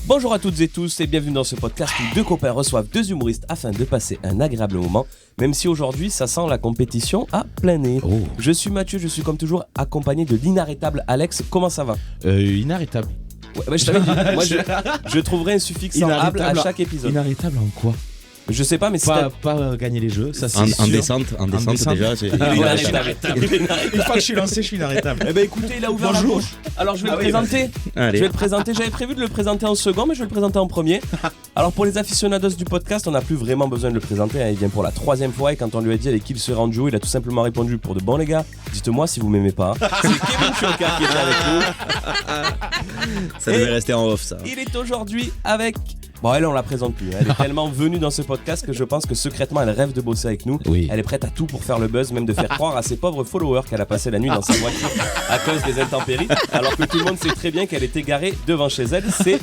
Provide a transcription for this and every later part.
Bonjour à toutes et tous et bienvenue dans ce podcast où deux copains reçoivent deux humoristes afin de passer un agréable moment, même si aujourd'hui ça sent la compétition à plein nez. Oh. Je suis Mathieu, je suis comme toujours accompagné de l'inarrêtable Alex. Comment ça va ? Inarrêtable. Ouais, bah, je t'avais dit, moi je trouverai un suffixe en able à chaque épisode. Inarrêtable en quoi ? Je sais pas, mais c'est pas gagner les jeux, ça c'est en sûr. descente déjà. inarrêtable. Une fois que je suis lancé, je suis inarrêtable. Eh ben écoutez, il a ouvert la bouche. Alors je vais le présenter. Allez. Je vais le présenter. J'avais prévu de le présenter en second, mais je vais le présenter en premier. Alors pour les aficionados du podcast, on n'a plus vraiment besoin de le présenter. Il vient pour la 3e fois et quand on lui a dit avec qui il serait en duo, il a tout simplement répondu pour de bon les gars. Dites-moi si vous m'aimez pas. C'est Kevin Choca qui est avec nous. Ça devait rester en off ça. Il est aujourd'hui avec... Bon, elle, on la présente plus. Elle est tellement venue dans ce podcast que je pense que secrètement, elle rêve de bosser avec nous. Oui. Elle est prête à tout pour faire le buzz, même de faire croire à ses pauvres followers qu'elle a passé la nuit dans sa voiture à cause des intempéries, alors que tout le monde sait très bien qu'elle est égarée devant chez elle. C'est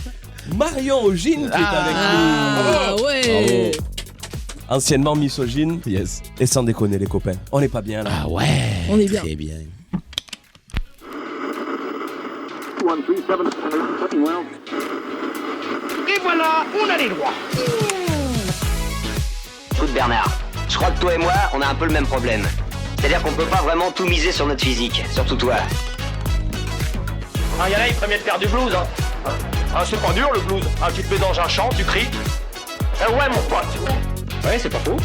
Marion Ogine qui est avec Ah ouais. nous. Anciennement misogyne. Yes. Et sans déconner, les copains, on n'est pas bien là. Ah ouais. On est bien. Très bien. Et voilà, on a les droits. Écoute Bernard, je crois que toi et moi, on a un peu le même problème. C'est-à-dire qu'on peut pas vraiment tout miser sur notre physique, surtout toi. Ah, y en a, ils préfèrent faire du blues, hein. Ah, c'est pas dur le blues. Ah, tu te mélanges un chant, tu cries. Eh ouais, mon pote. Ouais, c'est pas faux.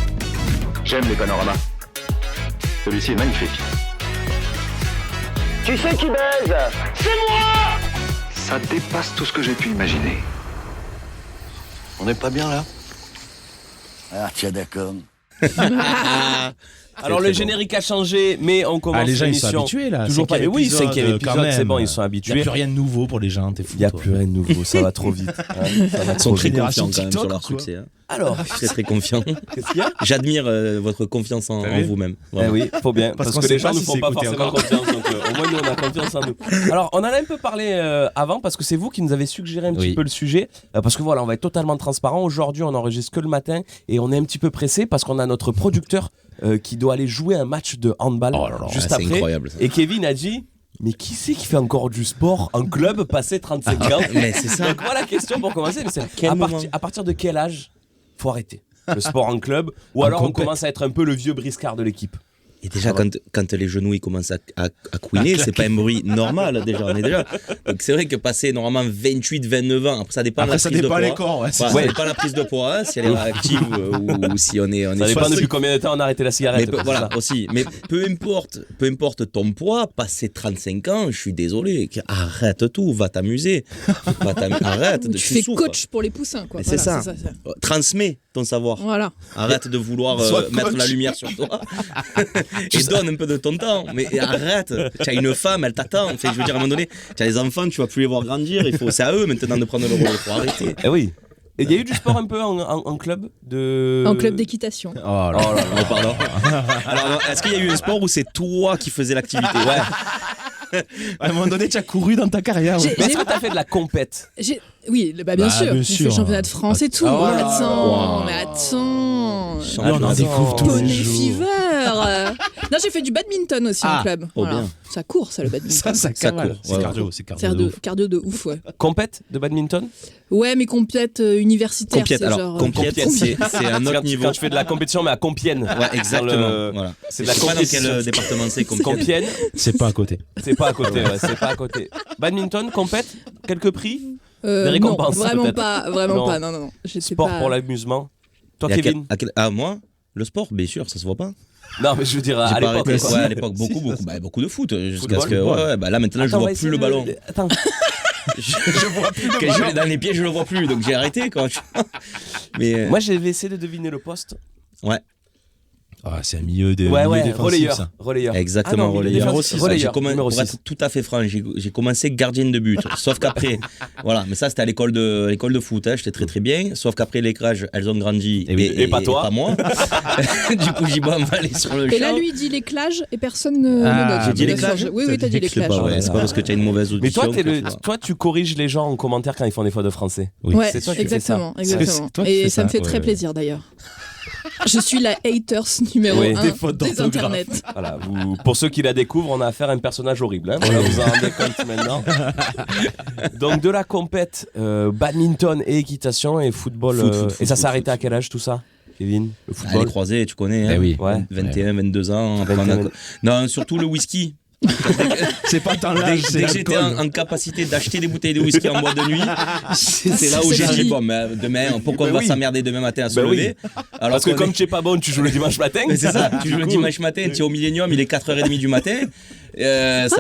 J'aime les panoramas. Celui-ci est magnifique. Tu sais qui baise? C'est moi! Ça dépasse tout ce que j'ai pu imaginer. On n'est pas bien là? Ah tiens d'accord. Alors le générique a changé, mais on commence Les gens ils sont l'émission. habitués là. Toujours pas. Oui, 5e épisode, c'est bon, ils sont Il n'y habitués. a plus rien de nouveau pour les gens, t'es fou. Il n'y a toi. plus rien de nouveau, ça va trop vite. Ça va Ils trop sont très vite. génération confiants quand même TikTok, sur leur quoi. succès. Hein. Alors, Très confiants. qu'est-ce qu'il y a? J'admire votre confiance en vu vous-même. Eh Vraiment. oui, faut bien, Parce parce qu'on que sait les gens pas ne si font c'est pas écouté forcément encore. confiance, donc au moins nous on a confiance en nous. Alors on en a un peu parlé avant, parce que c'est vous qui nous avez suggéré un petit Oui. peu le sujet, parce que voilà, on va être totalement transparent. Aujourd'hui on enregistre que le matin, et on est un petit peu pressé, parce qu'on a notre producteur qui doit aller jouer un match de handball Oh là là, juste c'est après, incroyable, ça. et Kevin a dit... Mais qui c'est qui fait encore du sport en club passé 35 ans? Mais c'est ça. Donc voilà la question pour commencer, mais c'est Quel moment à partir de quel âge faut arrêter le sport en club, ou En alors on compète. commence à être un peu le vieux briscard de l'équipe? Et déjà, quand les genoux ils commencent à couiner, c'est pas un bruit normal déjà. On est déjà. Donc c'est vrai que passer normalement 28, 29 ans, après ça dépend de la Après ça prise dépend de les poids. corps, ouais. Voilà, ça dépend de la prise de poids, hein, si elle est active ou si on est Ça dépend sur- depuis combien de temps on a arrêté la Mais cigarette. quoi, c'est voilà ça. aussi. Mais peu importe ton poids, passer 35 ans, je suis désolé. Arrête tout, va t'amuser. Arrête de Tu fais souffres. coach pour les poussins, quoi. Mais c'est Voilà, ça. Transmets ton savoir. Voilà. Arrête de vouloir Sois mettre coach. la lumière sur toi. Et donne un peu de ton temps. Mais arrête. Tu as une femme, elle t'attend. Enfin, je veux dire, à un moment donné, tu as les enfants, tu vas plus les voir grandir. C'est à eux maintenant de prendre le relais. Il faut arrêter. Eh oui. Et il y a eu du sport un peu en club de... En club d'équitation. Oh là là. Oh là là. Pardon. Alors, est-ce qu'il y a eu un sport où c'est toi qui faisais l'activité? Ouais. À un moment donné, tu as couru dans ta carrière. J'ai- Mais est-ce que t'as fait de la compète? Oui, bah, bien Bah, sûr. bien J'ai sûr. fait le championnat de France et tout. Ah, Mais voilà. attends, Wow. mais attends. Là, on en découvre tous Poney les jours. Fever. Non, j'ai fait du badminton aussi en club. oh bien. Ça court, ça, le badminton. Ça cavale. court. C'est Ouais, cardio, c'est cardio. Cardio de ouf, ouais. Compète de badminton? Ouais, mais complète universitaire. Compiègne. c'est Alors, genre, Compiègne, Compiègne. c'est un autre niveau. Quand tu fais de la compétition, mais à Compiègne. Ouais, exactement. Dans le- Voilà. C'est de la Je sais pas dans compétition. quel département c'est Compiègne. Compiègne, C'est pas à côté. c'est pas à côté, ouais, c'est pas à côté. Badminton, compète, quelques prix, des Non, récompenses, vraiment peut-être. pas, vraiment Non. pas. Non. J'étais sport pas... pour l'amusement. Toi, Et à Kevin? moi, le sport, bien sûr, ça se voit pas. Non, mais je veux dire, J'ai à pas l'époque. arrêté. quoi. Ouais, à l'époque, beaucoup de foot, jusqu'à ce que. Football. Ouais, bah là maintenant, je Attends, on vois va plus essayer le de- ballon. Attends, Je vois plus le ballon. Quand je l'ai dans les pieds, je le vois plus, donc j'ai arrêté quoi. Mais moi j'avais essayé de deviner le poste. ouais, Ah, c'est un milieu de Ouais, milieu défensif, relayeur. ça. Relayeur. exactement, Ah non, milieu relayeur. défensif, J'ai relayeur, numéro pour être 6. tout à fait franc, j'ai commencé gardien de but. Sauf qu'après, voilà, mais ça c'était à l'école de foot, hein, j'étais très très bien. Sauf qu'après les crages, elles ont grandi Et pas toi. pas moi. Du coup, j'ai pas emballé sur le champ. Et là, lui, il dit l'éclage et personne ne Ah, le note. j'ai dit Il a l'éclage. changé. Oui, t'as dit C'est l'éclage. pas vrai. C'est pas parce que tu as une mauvaise Mais audition. toi, que- toi, tu corriges les gens en commentaire quand ils font des fautes de français. Oui. Ouais, C'est toi qui fais ça. exactement. C'est toi qui Et fais ça me ça, fait ouais, très ouais. plaisir d'ailleurs. Je suis la haters numéro Oui. 1 Des fautes des d'orthographe. internets. Voilà, pour ceux qui la découvrent, on a affaire à un personnage horrible. Hein, voilà, vous en rendez compte maintenant. Donc de la compète, badminton et équitation et football. Et ça s'est arrêté à quel âge tout ça, Kevin? Le Ah, les football. croisés, tu connais. Eh hein. oui. Ouais. 21, 22 ans. après, 21. Non, surtout le whisky. C'est pas tant Dès, l'âge, dès c'est que j'étais l'alcool. en capacité d'acheter des bouteilles de whisky en boîte de nuit, c'est là où C'est j'ai la dit vie. bon, mais demain, pourquoi Ben on va oui. s'emmerder demain matin à se Ben oui. lever alors Parce que qu'on comme est- tu es pas bon, tu joues le dimanche matin. Mais c'est ça, tu Du joues le coup, dimanche matin, tu es au Millennium, il est 4h30 du matin, ça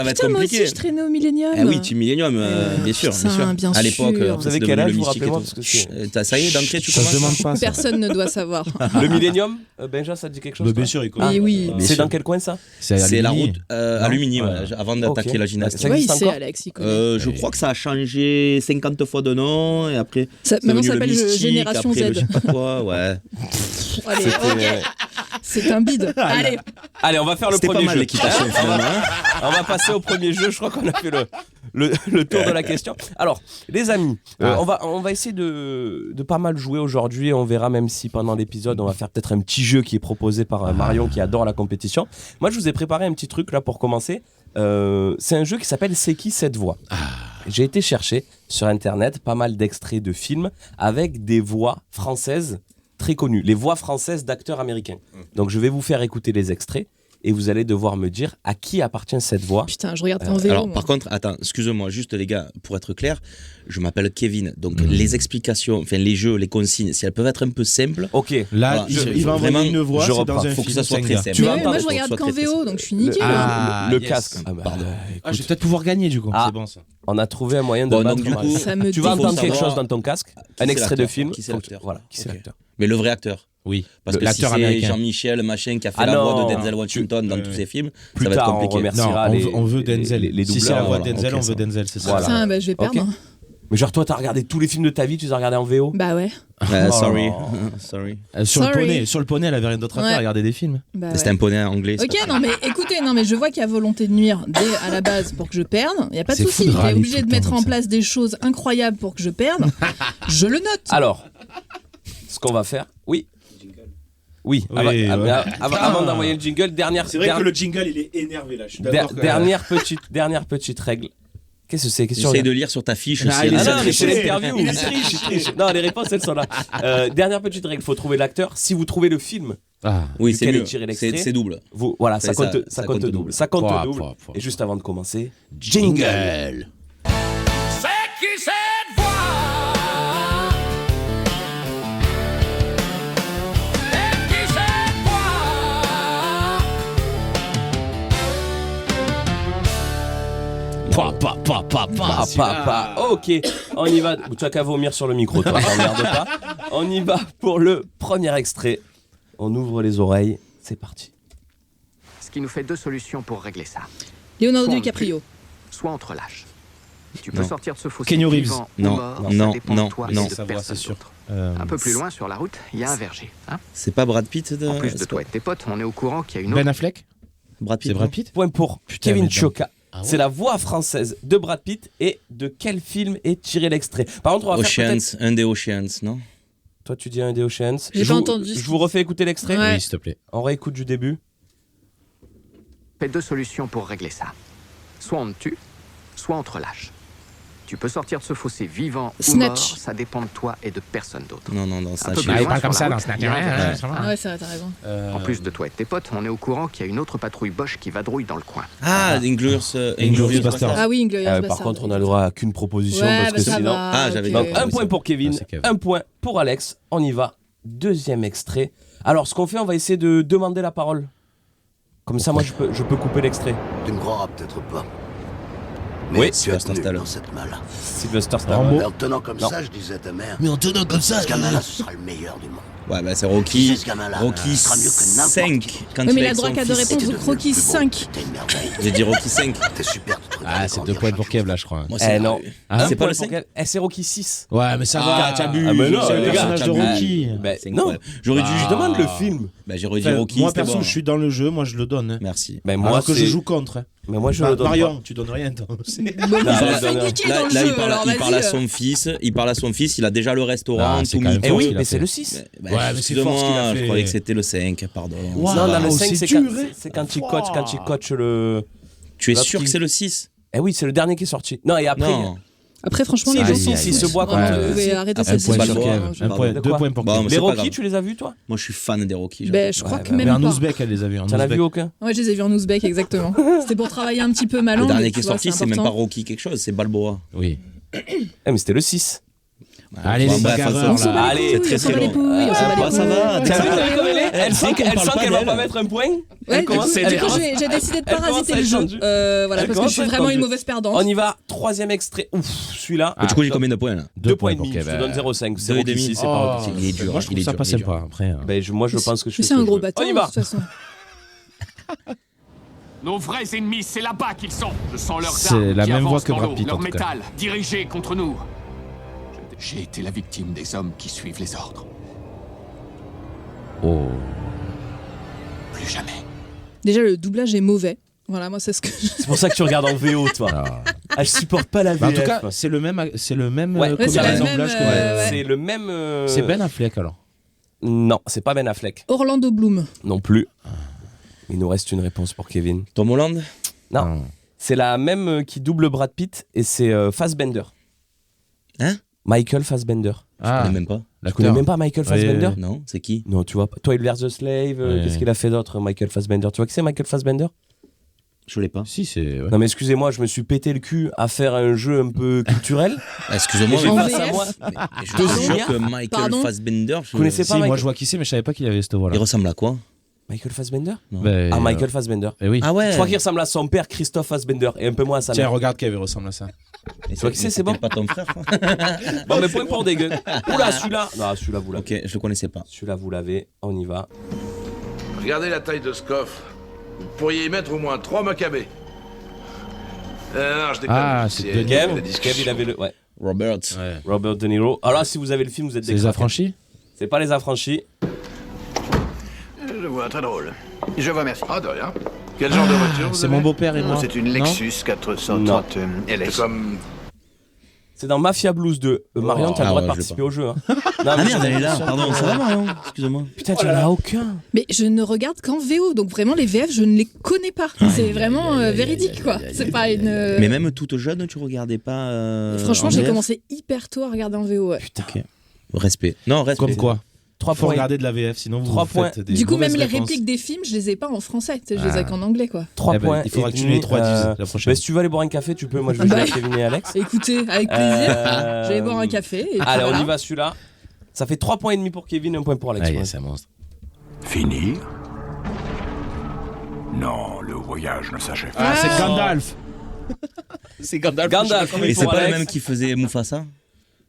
va être Putain, moi compliqué. aussi, je traînais au Millennium. Ah oui, Team Millennium, bien sûr, Putain, bien sûr. bien À l'époque, sûr. Vous c'est avez devenu quel âge, le vous mystique et rappelez-moi, tout. parce que c'est- Ça y est, d'entrée, tu Ça se commences. demande pas ça. Personne ne doit savoir. Le Millennium, Benja, ça te dit quelque chose? Bah, toi bien sûr, il Ah, Oui, oui. Bien C'est sûr. dans quel coin ça? C'est la Lumini. route à Lumini, Ouais. avant d'attaquer Ok. la gymnastique. Ça Oui, existe c'est encore Alex, il connaît. Je crois que ça a changé 50 fois de nom et après. Maintenant, ça devenu le s'appelle Mystique, Génération après le Z. je sais pas quoi, ouais. Allez, C'était, ok. C'est un bide. Allez. Allez, on va faire le C'était pas premier mal jeu. l'équitation on, finalement. va, hein. on va passer au premier jeu. Je crois qu'on a fait le tour de la question. Alors, les amis, on va essayer de pas mal jouer aujourd'hui. On verra, même si pendant l'épisode, on va faire peut-être un petit jeu qui est proposé par Marion qui adore la compétition. Moi, je vous ai préparé un petit truc là pour commencer. C'est un jeu qui s'appelle C'est qui cette voix? J'ai été chercher sur internet pas mal d'extraits de films avec des voix françaises très connues, les voix françaises d'acteurs américains. Donc je vais vous faire écouter les extraits et vous allez devoir me dire à qui appartient cette voix. Putain, je regarde en vélo. Alors, moi. par contre, attends, excusez-moi, juste les gars, pour être clair, je m'appelle Kevin. Donc, les explications, enfin, les jeux, les consignes, si elles peuvent être un peu simples, Ok. Là, Voilà, il va envoyer vraiment, une voix, je c'est dans reprends. un faut que film, ça soit c'est un très gars. simple. Tu vas Mais entendre, moi, je faut que regarde ce soit qu'en très VO, précis. donc je suis niqué. Le yes. casque. Ah bah, Pardon. Ah, je vais peut-être pouvoir gagner du coup. Ah. C'est bon ça. on a trouvé un moyen de Bon, battre donc, du Marion. coup, Ça me Tu vas faut entendre quelque savoir chose dans ton casque, un c'est extrait de l'acteur, film. qui c'est Faut que- l'acteur. Voilà, qui c'est Ok. l'acteur. Mais le vrai acteur. Oui. Parce que si L'acteur c'est américain. Jean-Michel, machin, qui a fait Ah la voix non. de Denzel Washington dans tous ses films, Plus ça va être tard, on compliqué. remerciera Non, les- on veut Denzel. les Si c'est la doubleurs, voix de voilà, Denzel, ok, on veut ça. Denzel, c'est ça. Voilà. Putain, bah, je vais perdre. Ok. Mais genre, toi, t'as regardé tous les films de ta vie, tu les as regardés en VO? Bah ouais. Sorry. Oh. Sorry. Sur le poney, elle avait rien d'autre à Ouais. faire, regarder des films. Bah C'était ouais. un poney anglais. c'est Ok, pas non mais écoutez, non mais je vois qu'il y a volonté de nuire dès à la base pour que je perde. Il y a pas de C'est souci. fou de Tu es râler obligé tout de le temps mettre comme en ça. place des choses incroyables pour que je perde. Je le note. Alors, ce qu'on va faire, oui. Oui, Oui, avant d'envoyer le jingle, dernière jingle, il est énervé là. Je suis dernière petite règle. Qu'est-ce que c'est? Question J'essaie de lire sur ta fiche. Ah, si il elle est a non, cette mais c'est réponse. l'interview. Il triche. Non, les réponses, elles sont là. Dernière petite règle, il faut trouver l'acteur. Si vous trouvez le film, Oui, c'est duquel est mieux. tiré l'extrait. C'est double. voilà, ça Ouais, compte, ça ça compte compte double. Ça compte Pouah, double. pouah. Et juste avant de commencer, jingle. C'est qui cette voix? C'est qui cette voix? Ok, on y va. Tu as qu'à vomir sur le micro, toi, t'emmerdes pas. On y va pour le premier extrait. On ouvre les oreilles, c'est parti. Ce qui nous fait deux solutions pour régler ça. Leonardo Soit on DiCaprio. Soit on te relâche. Tu peux Non. sortir de ce fossé Keanu Reeves. vivant ou Non, mort, non, ça dépend non, de toi non. et de Sa voix, personne c'est sûr. d'autre. Un peu plus loin sur la route, il y a un verger. Hein. C'est pas Brad Pitt de... En plus de c'est toi et de tes potes, on est au courant qu'il y a une Ben autre. Affleck. Brad Pitt. C'est Brad non Pitt. Point pour Putain, Kevin mais Chioca. Ah ouais. C'est la voix française de Brad Pitt et de quel film est tiré l'extrait? Par contre, on va faire peut-être... Oceans, un des Oceans, non? Toi, tu dis un des Oceans. J'ai Je pas vous- entendu. Je vous refais écouter l'extrait. Ouais. Oui, s'il te plaît. On réécoute du début. Fait deux solutions pour régler ça. Soit on te tue, soit on te relâche. Tu peux sortir de ce fossé vivant ou Snatch. mort, ça dépend de toi et de personne d'autre. Non, Un ça peu j'ai- plus il loin parle sur comme la ça route, dans Snatch. il y a un verger. Ah ouais, ça va, t'as raison. En plus de toi et de tes potes, on est au courant qu'il y a une autre patrouille Bosch qui vadrouille dans le coin. Ah, Inglorious Inglourious Basterds. Basterds. Ah oui, Inglourious Par Basterds. contre, on a le droit à qu'une proposition Ouais, parce bah que ça sinon. va, Ah, j'avais ok. Donc, dit. un point pour Kevin, Ah, c'est Kev. un point pour Alex. On y va. Deuxième extrait. Alors, ce qu'on fait, on va essayer de demander la parole. Comme ça, moi, je peux couper l'extrait. Tu me croiras peut-être pas. Oui, Mais tu as Sylvester tenu Stallone. dans cette main-là. Sylvester Stallone. Rambo. Mais en te tenant comme Non. ça, je disais à ta mère, Mais en tenant comme ça. ce gamin-là, ce sera le meilleur du monde. Ouais, bah c'est Qui Rocky. c'est, ce gamin-là Rocky Il sera mieux que n'importe 5. qui. Quand Oui, mais il il a a droit son qu'à deux fils. réponses. T'es de devenu Rocky le plus beau. 5. T'es une merveille. J'ai dit Rocky 5. T'es super de te Ah, c'est 2 points pour Kev là, je crois. Moi, Eh non. Ah, c'est Un pas point le pour 5. Kev. Eh, c'est Rocky 6. Ouais, mais ça Ah, va, t'abuses. ah, mais non, c'est les le gars, personnage de t'abuses. Rocky. Ben, C'est non. incroyable. J'aurais dû. Je demande le film. Bah, j'aurais dit Enfin, Rocky. moi, c'était perso, bon. je suis dans le jeu, moi je le donne. hein. Merci. Ben, moi, Alors que je c'est- joue contre. hein. Mais moi, je le donne Marion, tu donnes rien. toi. C'est- Bon, Non, ça non, fait non. niquer Là, dans le là, jeu, il parle, alors il parle à vas-y. son fils. Il parle à son fils. Il a déjà le restaurant. Ah, c'est tout quand même mis. Eh fort, oui, ce qu'il a mais fait. c'est le 6. Bah, Ouais, mais c'est fort ce qu'il a excuse-moi, fait. je croyais que c'était le 5, pardon. Wow. Non, dans le Oh, 5, c'est c'est dur, quand, hein. c'est quand il coach le. Tu es L'autre sûr qui- que c'est le 6? Eh oui, c'est le dernier qui est sorti. Non, et après. Non. Après, franchement, Si, les le gens 6, sont il se boit vraiment, contre- vous pouvez arrêter Un cette point sur Balboa, Kev. je Un sais point, pas. 2 points pour Bon, Kev. mais Les c'est pas Rocky, grave. tu les as vus, toi? Moi, je suis fan des Rocky. Ben, je crois que Mais même en pas. ouzbek, elle les a vus. en T'en as ouzbek. vu aucun? Ouais, je les ai vus en ouzbek, exactement. C'était pour travailler un petit peu ma Le langue. dernier tu qui est vois, sorti, c'est même pas important. Rocky quelque chose, c'est Balboa. Oui. Eh, mais c'était le 6. Allez, Bon, les bref, bagarreurs, On s'en là. bat les Allez, couilles, c'est très, on s'en bat très les long. couilles, on s'en bat les Ah, ça couilles. va, T'as vu ça comme elle est? Elle sent qu'elle va d'elle. pas mettre un point. Ouais, Elle du commence coup, à être- du coup, j'ai décidé de Elle commence parasiter à le être jeu. tendue. Voilà, Elle parce que je commence suis à être vraiment une tendue. mauvaise perdante. On y va, troisième extrait. Ouf, celui-là. Du coup, j'ai combien de points là? 2 points et pour demi. Je Kev. te donne 0,5. C'est Deux et Rocky demi. 6, c'est pas Oh, Rocky 6. Il est dur, moi je trouve il est ça dur, pas il est dur. sympa après. Ben, moi, je pense que je Mais fais c'est ce un que gros je veux. bâtard, On y de va. toute façon. Nos vrais ennemis, c'est là-bas qu'ils sont. Je sens leurs C'est armes la qui même voix avancent que dans Brad l'eau, Pitt, en leur tout cas. métal, dirigé contre nous. J'ai été la victime des hommes qui suivent les ordres. Oh. Plus jamais. Déjà, le doublage est mauvais. Voilà, moi, c'est ce que C'est pour ça que tu regardes en VO, toi. Ah. Ah, je supporte pas la VF. Bah, en tout cas, c'est le même Ouais, c'est comédien la de même, doublage que ouais. C'est le même. C'est Ben Affleck alors. Non, c'est pas Ben Affleck. Orlando Bloom. Non plus. Il nous reste une réponse pour Kevin. Tom Holland? Non. C'est la même qui double Brad Pitt et c'est Fassbender. Hein? Michael Fassbender. Je connais même pas. Tu connais même pas Michael Fassbender? Non, c'est qui? Non, tu vois pas. Toi, vs. Slave, Ouais. qu'est-ce qu'il a fait d'autre, Michael Fassbender? Tu vois qui c'est Michael Fassbender? Je l'ai pas. Si, c'est. ouais. Non, mais excusez-moi, je me suis pété le cul à faire un jeu un peu culturel. Excusez-moi, J'ai En mais face à VF? moi. je Pardon? suis sûr que Michael Pardon? Fassbender, Vous connaissez Si, pas moi Michael... je vois qui c'est, mais je savais pas qu'il avait cette voix là. il ressemble à quoi? Michael Fassbender? Ben, Ah, Michael Fassbender. Eh oui. Ah ouais. Je crois qu'il ressemble à son père, Christophe Fassbender, et un peu moins à sa Tiens, mère. regarde Kev, il ressemble à ça. Mais vois qui c'est bon pas ton frère. Bon, mais point pour des gueux. Oula, celui-là. Non, celui-là, vous l'avez. Ok, je le connaissais pas. Celui-là, vous l'avez. On y va. Regardez la taille de ce coffre. Vous pourriez y mettre au moins 3 macabées. Non, je déconne. Ah, c'est De Niro. Kev, il avait le. Ouais. Robert. Ouais. Robert De Niro. Alors là, si vous avez le film, vous êtes C'est des les craqués. affranchis. C'est pas les affranchis. Je vois, très drôle. Je vous remercie. Ah, de rien. Quel genre de voiture vous C'est avez mon beau-père et moi. C'est une Non Lexus 430 LS. C'est comme... C'est dans Mafia Blues 2. Marion, t'as le Ah droit ouais, de je participer l'ai au jeu. Hein. Ah merde, elle est là. Pardon, ça va Marion? Excuse-moi. Putain, tu en as aucun. Mais je ne regarde qu'en VO, donc vraiment les VF, je ne les connais pas. C'est vraiment véridique, quoi. C'est pas une. Mais même toute jeune, tu regardais pas. Franchement, en j'ai VF? commencé hyper tôt à regarder en VO. Ouais. Putain. Ok. Respect. Non, respect. Comme quoi 3 Faut points. regarder de la VF, sinon vous 3 faites points. des Du coup, même mauvaises les réponses. répliques des films, je les ai pas en français. Tu sais, je les ai qu'en anglais, quoi. 3 Eh ben, points. il faudra et que tu les 3 demi, dises la prochaine. Mais si tu veux aller boire un café, tu peux. Moi, je vais jouer Bah. avec Kevin et Alex. Écoutez, avec plaisir. Je vais boire un café. Et puis Allez, voilà. on y va, celui-là. Ça fait 3 points et demi pour Kevin, 1 point pour Alex. Ah, yes, c'est un monstre. Finir? Non, le voyage ne s'achève Ah, pas. c'est Gandalf. C'est Gandalf. Gandalf, Et c'est pour pas le Alex. même qui faisait Mufasa?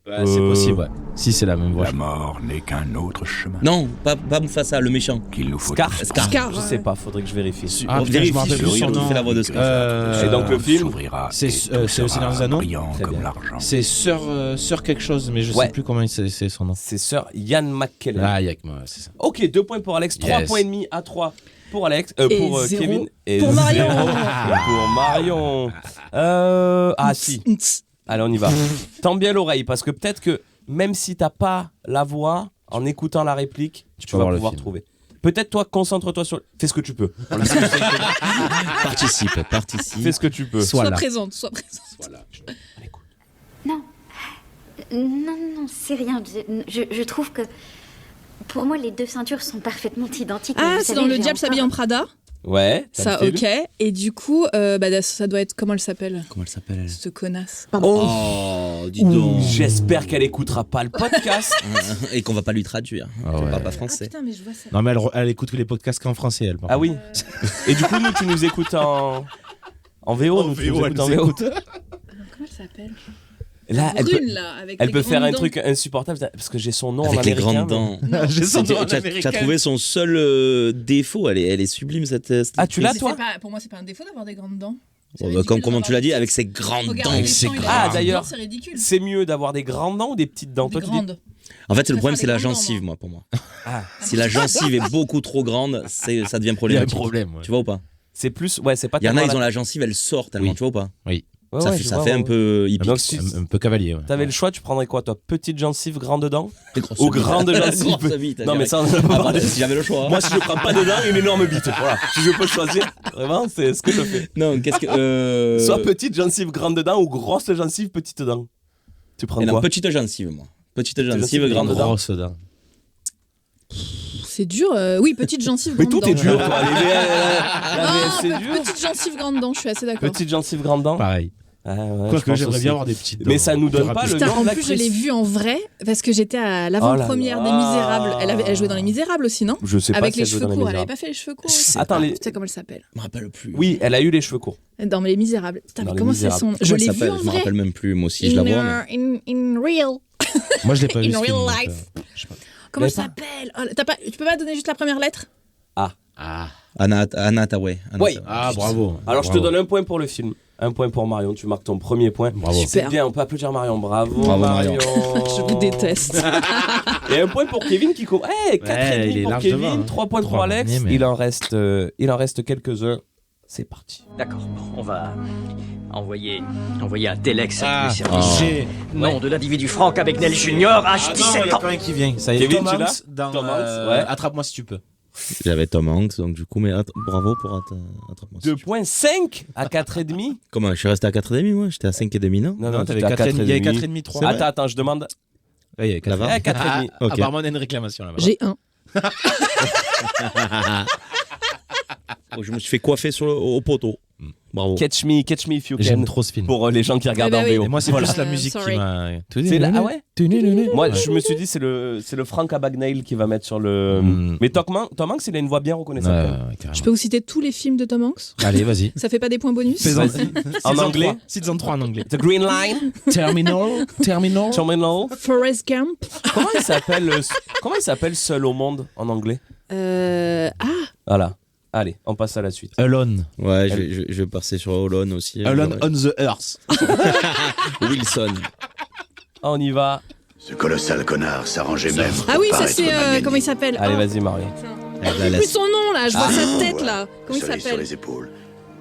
Ouais, c'est possible, ouais. Si, c'est la même voix. La mort n'est qu'un autre chemin Non, pas Mufasa, le méchant. qu'il nous faut. Scar. Scar, Je ouais. sais pas, faudrait que je vérifie. Ah, putain, je me rappelle plus son nom. fait la voix de Scar. Et donc, le film, c'est le Seigneur des Anneaux. Brillant Très comme bien. l'argent. C'est Sœur quelque chose, mais je Ouais. sais plus comment c'est son nom. C'est Sir Ian McKellen. Ah, Yak, moi, c'est ça. Ok, 2 points pour Alex, 3 Yes. points et demi à 3 pour Alex, Et pour zéro Kevin. Et pour Marion. 0 pour Marion. Ah si. Allez, on y va. Tends bien l'oreille, parce que peut-être que même si t'as pas la voix, en écoutant la réplique, tu peux vas voir le pouvoir film. trouver. Peut-être toi, concentre-toi sur... Fais ce que tu peux. Participe. Fais ce que tu peux. Sois là. présente, sois présente. Non. Non, c'est rien. Je trouve que pour moi, les deux ceintures sont parfaitement identiques. mais Ah, vous c'est savez, dans le j'ai Diable encore- s'habille en Prada. Ouais. Ça, le ok. file. Et du coup, ça doit être. Comment elle s'appelle Comment elle s'appelle elle? Cette connasse. Oh, dis donc. J'espère qu'elle écoutera pas le podcast. Et qu'on va pas lui traduire. Ah Elle ouais. parle pas Ah français. putain, mais je vois ça. Non, mais elle écoute que les podcasts qu'en français, elle. par Ah contre. oui. Et du coup, nous, tu nous écoutes en VO. Nous, tu nous écoutes en VO. Comment elle s'appelle Là, elle Brune, peut, là, avec elle les peut faire grandes un dents. truc insupportable parce que j'ai son nom en Avec les américain. grandes mais- dents. J'ai son nom en Tu as américain. trouvé son seul défaut. Elle est sublime cette. Ah, tu l'as, Mais toi c'est pas- Pour moi, c'est pas un défaut d'avoir des grandes dents. C'est Comment ridicule comment d'avoir tu l'as des dit petites- avec ses grandes Regarde, dents. les dents, il a Ah, des d'ailleurs. dents, c'est ridicule. C'est mieux d'avoir des grandes dents ou des petites dents. Des Toi, tu dis- grandes. En fait, le Je problème, c'est la préfère les grandes dents, gencive, moi, pour moi. Ah, Si la gencive est beaucoup trop grande, ça devient Il y a un problématique. problème. Ouais. Tu vois ou pas? c'est plus. Ouais, c'est pas Il y en a, tellement ils ont la gencive, elle sort tellement, Oui. tu vois ou pas? Oui. Ouais, ça ouais, fait, je ça vois, fait ouais. un peu hippique. Donc, si Un peu cavalier. Ouais. t'avais le choix, tu prendrais quoi, toi? Petite gencive, grande dent? Grosse Ou bite. grande gencive? Grosse bite, Non, mais direct. ça, on en a pas Ah, parlé. si j'avais le choix. hein. Moi, si je prends pas de dents, une énorme bite. Voilà. Si je peux choisir, vraiment, c'est ce que je fais. Non, qu'est-ce que. Soit petite gencive, grande dent, ou grosse gencive, petite dent. Tu prends Et non, quoi? petite gencive, moi. Petite gencive, gencive, grande dent. Grosse dent. C'est dur. Oui, petite gencive, Mais grande tout est dent. dur, toi. La Ah, VS, c'est dur. petite gencive, grande dent, je suis assez d'accord. Petite gencive, grande dent. Pareil. Ah, ouais, Quoique je pense j'aimerais aussi. bien avoir des petites dents. Mais ça nous donne pas le Putain, nom en de plus, je l'actrice. l'ai vue en vrai parce que j'étais à l'avant-première Oh des là là. Misérables. Elle jouait dans Les Misérables aussi, non? Je sais pas Avec si les elle joue cheveux dans Les courts. Elle avait Misérables. pas fait les cheveux courts Je aussi. sais Attends, Tu sais comment elle s'appelle? Je me rappelle plus. Oui, elle a eu les cheveux courts. Dans Les Misérables. Putain, Dans mais Les comment c'est Misérables. son. Comment Je elle l'ai vue s'appelle en Je me vrai. rappelle même plus. Moi aussi, je la vois. mais- In real. Moi, je l'ai pas vu. In ce real film, donc, life. je sais pas. Comment elle Mais pas- s'appelle? Oh, tu peux pas donner juste la première lettre? Anna Hathaway. Anna Oui. Hathaway. Ah, bravo. Alors, je te Bravo. donne un point pour le film. Un point pour Marion. Tu marques ton premier point. Bravo. C'est Super. bien, on peut applaudir Marion. Bravo, Bravo, Marion. Je vous déteste. Et un point pour Kevin qui court. Hey, 4,5 Ouais, il est pour large Kevin, devant, hein. 3 points pour Trois Alex. premiers, mais- Il en reste quelques-uns. C'est parti. D'accord, on va envoyer un téléx Ah, à tous les services. j'ai. Nom de l'individu Franck Abagnale Junior, âge Ah non, 17 il y a ans. pas un qui vient. Ça y est, Kevin, Tom tu l'as Hanks dans Tom Hanks, ouais. Attrape-moi si tu peux. J'avais Tom Hanks, donc du coup, mais bravo pour attrape-moi. 2,5 à 4,5. Comment? Je suis resté à 4,5, moi? J'étais à 5,5, non? Non, t'avais t'étais à 4,5, il y avait 4,5. 4,5, 3. Attends, je demande. Ouais, il y avait 4,5. Là-bas. 4,5. Ok. Apparemment, on a une réclamation là-bas. J'ai un. Oh, je me suis fait coiffer au poteau. Bravo. Catch me if you J'aime can. trop ce film. Pour les gens qui regardent bah en oui. VO. Et moi, c'est Voilà. plus la musique sorry. qui m'a. C'est la- ah ouais Moi, Ouais. je me suis dit, c'est le Frank Abagnale qui va mettre sur le. Mais Tom Hanks, il a une voix bien reconnaissable. Ouais, quand même. ouais, carrément. Je peux vous citer tous les films de Tom Hanks? Allez, vas-y. Ça fait pas des points bonus? Vas-y. En anglais. Cite-en 3 en anglais. The Green Line. Terminal. Terminal. Terminal. Forrest Gump. Comment il s'appelle Seul au monde en anglais? Ah, Voilà. Allez, on passe à la suite. Alone. Ouais, je vais passer sur Holland aussi. Alone on the Earth. Wilson. On y va. Ce colossal connard s'arrangeait même. ah pour oui, ça paraître c'est. magnanime. Comment il s'appelle? Allez, Ah, vas-y, Marion. putain. Je sais plus son nom là, je vois sa tête Voilà. là. Comment il Le soleil sur s'appelle? les épaules.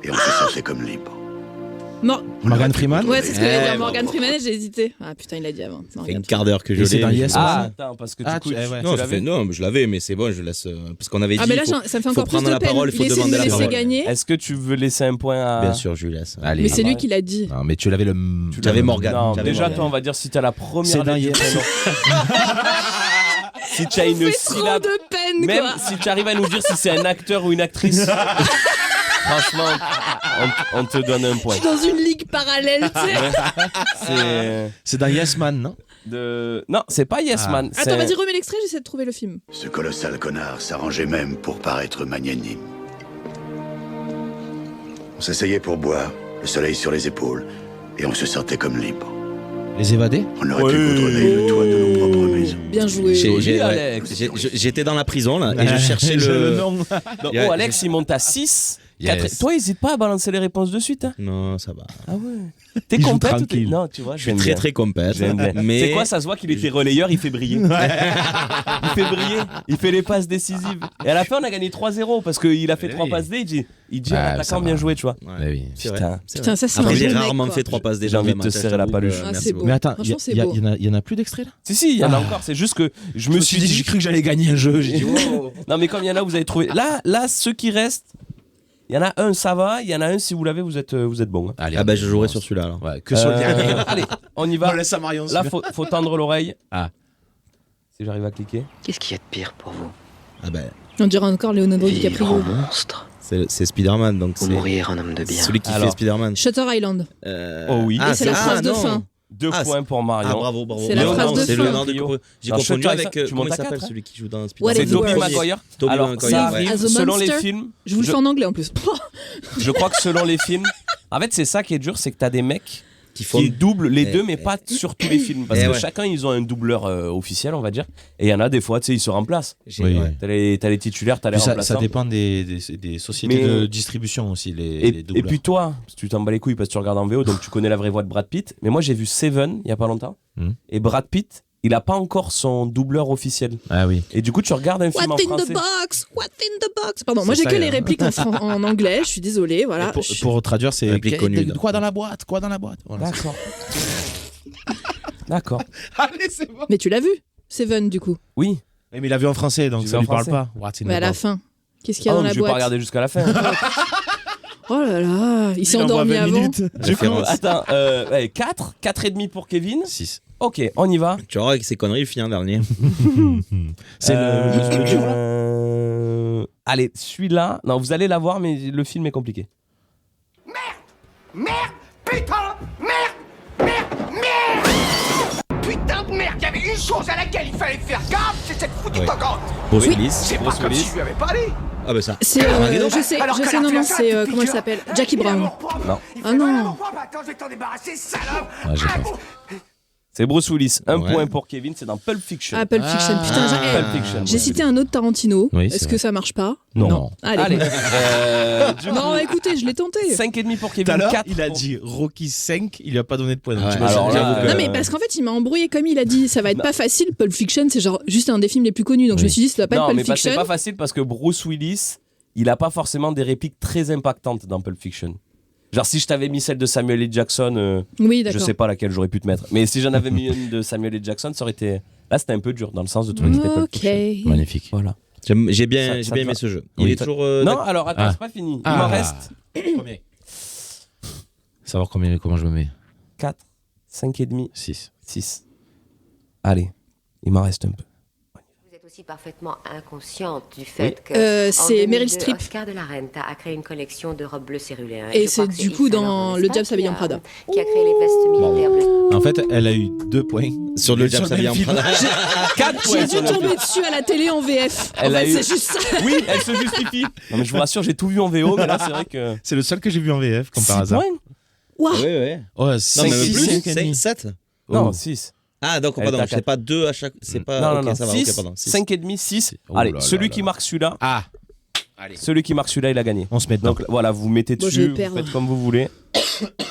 Et on se sentait comme libre. Morgan Freeman. Ouais, c'est ce que j'allais dire. Eh, Morgan bravo. Freeman, j'ai hésité. Ah putain, il a dit avant. Ça fait Morgan un quart d'heure que je Et l'ai. c'est dans mais Yes je- Man. Ah, attends, parce que du Ah, coup, ouais. Non, tu ça fait, non, je l'avais, mais c'est bon, je laisse. Parce qu'on avait dit. Ah mais là, faut- ça me fait faut encore plus prendre de la peine. parole, il faut Laissez demander nous la laisser parole. gagner. Est-ce que tu veux laisser un point à. Bien sûr, je lui laisse. Allez. Mais c'est lui ouais. qui l'a dit. Non, mais tu l'avais le. J'avais Morgan. Non, J'avais déjà, Morgan. toi, on va dire si t'as la première C'est dans lettre du Yes. prénom. Si tu as Ça une fait trop syllabe. de peine Même quoi. si tu arrives à nous dire si c'est un acteur ou une actrice. Franchement, on te donne un point. Je suis dans une ligue parallèle, tu sais. C'est C'est dans Yes Man, non? Non, c'est pas Yes Ah. Man. Attends, vas-y, remets l'extrait, j'essaie de trouver le film. Ce colossal connard s'arrangeait même pour paraître magnanime. On s'asseyait pour boire, le soleil sur les épaules, et on se sentait comme libre. Les évadés? On aurait pu goudronner le toit de nos propres maisons. Bien joué. J'étais dans la prison là et je cherchais le nom. Donc, Yeah, oh, Alex, il monte à 6. Yes. Toi, hésite pas à balancer les réponses de suite. Hein. Non, ça va. Ah ouais. T'es Il joue compète ou t'es... tranquille. Non, tu vois, Je suis j'aime très bien. très compète. J'aime bien. Mais C'est quoi, ça se voit qu'il était relayeur, il fait briller. Il fait briller, il fait les passes décisives. Et à la fin, on a gagné 3-0 parce qu'il a fait 3 passes D. Il dit à l'attaquant, bien joué, tu vois. Ouais. Ouais, oui. C'est vrai. Putain. C'est Putain, vrai. ça, c'est Après, un j'ai bon mec, rarement quoi. fait 3 passes J'ai déjà. envie de te serrer la paluche. Ah, Merci c'est beaucoup. beau. Mais attends, Franchement, c'est beau. il y en a plus d'extraits là? Si, il y en a encore. C'est juste que je me suis dit. J'ai cru que j'allais gagner un jeu. J'ai dit, oh. Non, mais comme il y en a, vous avez trouvé. Là, ceux qui restent, il y en a un, ça va. Il y en a un, si vous l'avez, vous êtes bon. Hein. Allez, Ah bah je jouerai sur celui-là alors. Ouais, que sur le dernier. Allez, on y va. On laisse à Marion. Là, faut tendre l'oreille. Ah. Si j'arrive à cliquer. Qu'est-ce qu'il y a de pire pour vous? Ah bah On dirait encore Leonardo Vivre en DiCaprio. monstre c'est Spider-Man donc ou c'est mourir en homme de bien? celui qui Alors. fait Spider-Man. Shutter Island. Oh oui. Et c'est la phrase de non. fin. 2 Ah, points pour Marion. Ah bravo. C'est la phrase de C'est fin. Leonardo DiCaprio. J'ai Alors, confondu Shutter avec Island, tu comment montes il à s'appelle 4, celui qui joue dans What Spider-Man. C'est is the Tobey word? Maguire. Tobey Alors, Maguire, ça, ouais. As a selon les monster. films, Je vous le fais en anglais en plus. je crois que selon les films, en fait, c'est ça qui est dur, c'est que t'as des mecs qui doublent les deux, mais eh. pas sur tous les films. Parce que Ouais. chacun, ils ont un doubleur officiel, on va dire. Et il y en a des fois, tu sais, ils se remplacent. Oui. T'as les titulaires, t'as les Puis ça remplaçants. dépend des sociétés Mais- de distribution aussi, les Et doubleurs. puis toi, tu t'en bats les couilles parce que tu regardes en VO, donc tu connais la vraie voix de Brad Pitt. Mais moi, j'ai vu Seven il y a pas longtemps. Et Brad Pitt, il a pas encore son doubleur officiel. Ah oui. Et du coup, tu regardes un film en What in français. the box? What in the box? Pardon, moi C'est j'ai ça, que les hein. répliques en anglais, je suis désolée, voilà. Pour traduire, c'est Réplique connue, là. quoi dans la boîte? Quoi dans la boîte? Voilà. D'accord. D'accord. Allez, c'est bon. Mais tu l'as vu, Seven, du coup. Oui. Mais il l'a vu en français, donc J'ai ça vu lui en parle français. pas. What's in Mais à the la box? fin, qu'est-ce qu'il y a Ah dans non, la je vais pas boîte? regarder jusqu'à la fin. Oh là là, il s'est Il envoie endormi 20 avant. minutes. Du coup, attends, 4, 4,5 pour Kevin. 6. Ok, on y va. Tu vois, avec ces conneries, il finit en dernier. C'est le dur, là. Allez, celui-là, non, vous allez l'avoir, mais le film est compliqué. Merde! Putain! Merde! Putain de merde! Il y avait une chose à laquelle il fallait faire gaffe, c'est cette foutue tocante! Bruce Willis. C'est pas comme si je lui avais parlé! Ah bah ça. C'est, Armageddon. je sais, non, non, c'est, comment elle s'appelle? Jackie Brown. Non. Ah non. Attends, je vais t'en débarrasser, salope! Ah, j'ai pas. C'est Bruce Willis. Un Ouais. point pour Kevin, c'est dans Pulp Fiction. Ah, Pulp Fiction. Putain, Pulp Fiction. j'ai cité un autre Tarantino. Oui, Est-ce c'est que vrai. ça marche pas? Non. Allez. Du Non, coup, écoutez, je l'ai tenté. 5,5 pour Tout à Kevin, l'heure, 4 il a dit Rocky 5, il lui a pas donné de point. Donc Ouais. t'imagines, Alors là, j'avoue que- Non, mais parce qu'en fait, il m'a embrouillé comme il a dit. Ça va être pas facile. Pulp Fiction, c'est genre juste un des films les plus connus. Donc je me suis dit, ça doit pas Non, être mais Pulp parce que c'est Fiction. pas facile parce que Bruce Willis, il a pas forcément des répliques très impactantes dans Pulp Fiction. Genre, si je t'avais mis celle de Samuel L. Jackson, Oui, je d'accord. sais pas laquelle j'aurais pu te mettre. Mais si j'en avais mis une de Samuel L. Jackson, ça aurait été. Là, c'était un peu dur dans le sens de trouver que c'était Pulp Fiction. Ok. Magnifique. Voilà. J'ai bien Ça te aimé va. ce jeu. Oui. Il est toujours. Non, alors attends, Ah. c'est pas fini. Il Ah. m'en reste Combien? Savoir comment je me mets. 4, 5,5, 6. 6. Allez, il m'en reste un peu. Vous êtes aussi parfaitement inconsciente du fait que. C'est en Meryl 2002, Streep. Oscar de la Renta a créé une collection de robes bleues cérulées. Et je crois c'est que du coup Yves Saint dans Laurent, Le n'est-ce Diable pas, s'habille en qui a- Prada. Qui a créé les vestes militaires bleues. En fait, elle a eu 2 points. Sur le Diable s'habille en Prada. 4 J'ai points dû sur le tomber film. dessus à la télé en VF. Elle en a fait, eu- c'est juste ça. Oui, elle se justifie. Non, mais je vous rassure, j'ai tout vu en VO, mais là, c'est vrai que. C'est le seul que j'ai vu en VF, comme par 6 hasard. points Waouh. Ouais, ouais. Oh, Non, mais 5, même 6, plus. 5, 7. Non, 6. Ah, donc, Elle pardon, est à c'est quatre. pas 2 à chaque. C'est pas. Non, ok, non, ça va, 6, ok, pardon. 6. 5,5, 6. Oh Allez, là celui là qui là. marque celui-là, Ah, celui qui marque celui-là, il a gagné. on se met dedans. Donc voilà, vous mettez Bon, je vais dessus, vous perdre. faites comme vous voulez.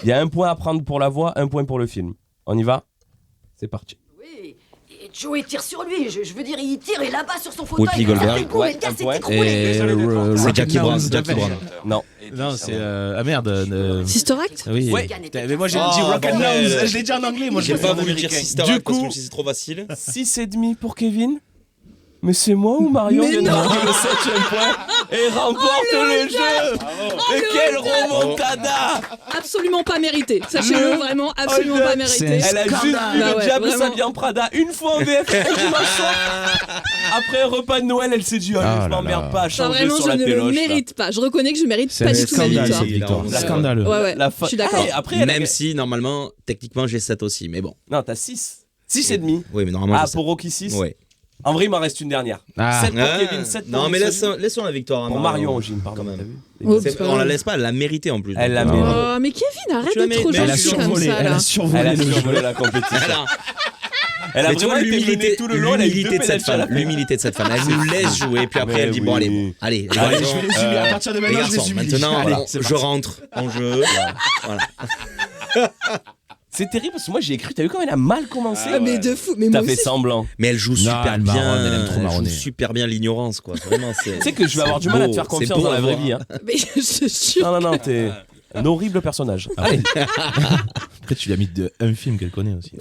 Il y a un point à prendre pour la voix, un point pour le film. On y va? C'est parti. Oui, et Joey tire sur lui, je veux dire, il tire et là-bas sur son fauteuil. Whoopi Goldberg. Ça fait Ouais, le gars un s'est point. écroulé. C'est Jackie Brown. Jackie Brown. Non. Non, c'est. Ah merde. Sister Act. Oui. Ouais. Putain, mais moi j'ai Oh, dit Rock and bordel. Nose. Je l'ai dit en anglais. Moi J'ai je pas l'ai voulu dit dire en Sister Du Act parce coup- que c'est trop facile. 6,5 pour Kevin. Mais c'est moi ou Marion Mais vient de non. marquer le 7ème point et remporte le jeu. Et quelle remontada! Absolument pas mérité. Sachez-le, Le- vraiment, absolument Oh, pas le- mérité. Elle a juste vu Bah le ouais, diable vraiment. s'habille en Prada une fois en VF au dimanche soir. Après un repas de Noël, elle s'est dit oh, Ah je là m'emmerde là. pas à Ça, changer vraiment, sur je la ne le téloche. là. mérite pas. Je reconnais que je mérite C'est pas un du tout la scandale, victoire. cette victoire. Là, Scandaleux. Ouais, ouais. La Je suis d'accord. Et après, elle a- Même si, normalement, techniquement, j'ai 7 aussi. Mais bon. Non, t'as 6. 6,5. Oui, mais normalement. Ah, j'ai pour Rocky 6 sept. Ouais. En vrai, il m'en reste une dernière. Ah. 7 pour Ah. Kevin, 7 pour Non, mais Nixon. laissons la victoire à Pour Marion, Jim, pardon. Quand même. t'as vu Oh, C'est- c'est pas on la grave. laisse pas, elle l'a mérité en plus. Elle l'a Donc, mérité. Oh, mais Kevin, arrête Tu l'as d'être trop mérité. Elle a gentil comme survolé. ça, Elle là. a survolé Elle a le jeu. survolé la compétition. Alors, Elle a mais tu vois vraiment été menée l'humilité tout le long. Elle a eu deux l'humilité de cette pénaltys à la femme. fin. L'humilité de cette femme. Elle nous laisse jouer, puis après Mais elle dit bon, oui. allez, bon. Allez, les Allez, garçons, je vais les humilier. À partir de les maintenant, je les garçons, humilie. maintenant, Allez, on- c'est je parti. rentre en jeu. Voilà. C'est terrible parce que moi j'y ai cru. T'as vu comme elle a mal commencé? Ah, mais de fou. Mais moi T'as fait aussi. semblant. Mais elle joue super elle bien. marronne, elle aime trop elle marronner. joue super bien l'ignorance, quoi. Vraiment, c'est. Tu sais que je vais avoir du mal à te faire confiance dans la vraie vie. Hein. Mais je te jure. Non, non, non, t'es un horrible personnage. Ah Allez. Après, tu lui as mis un film qu'elle connaît aussi.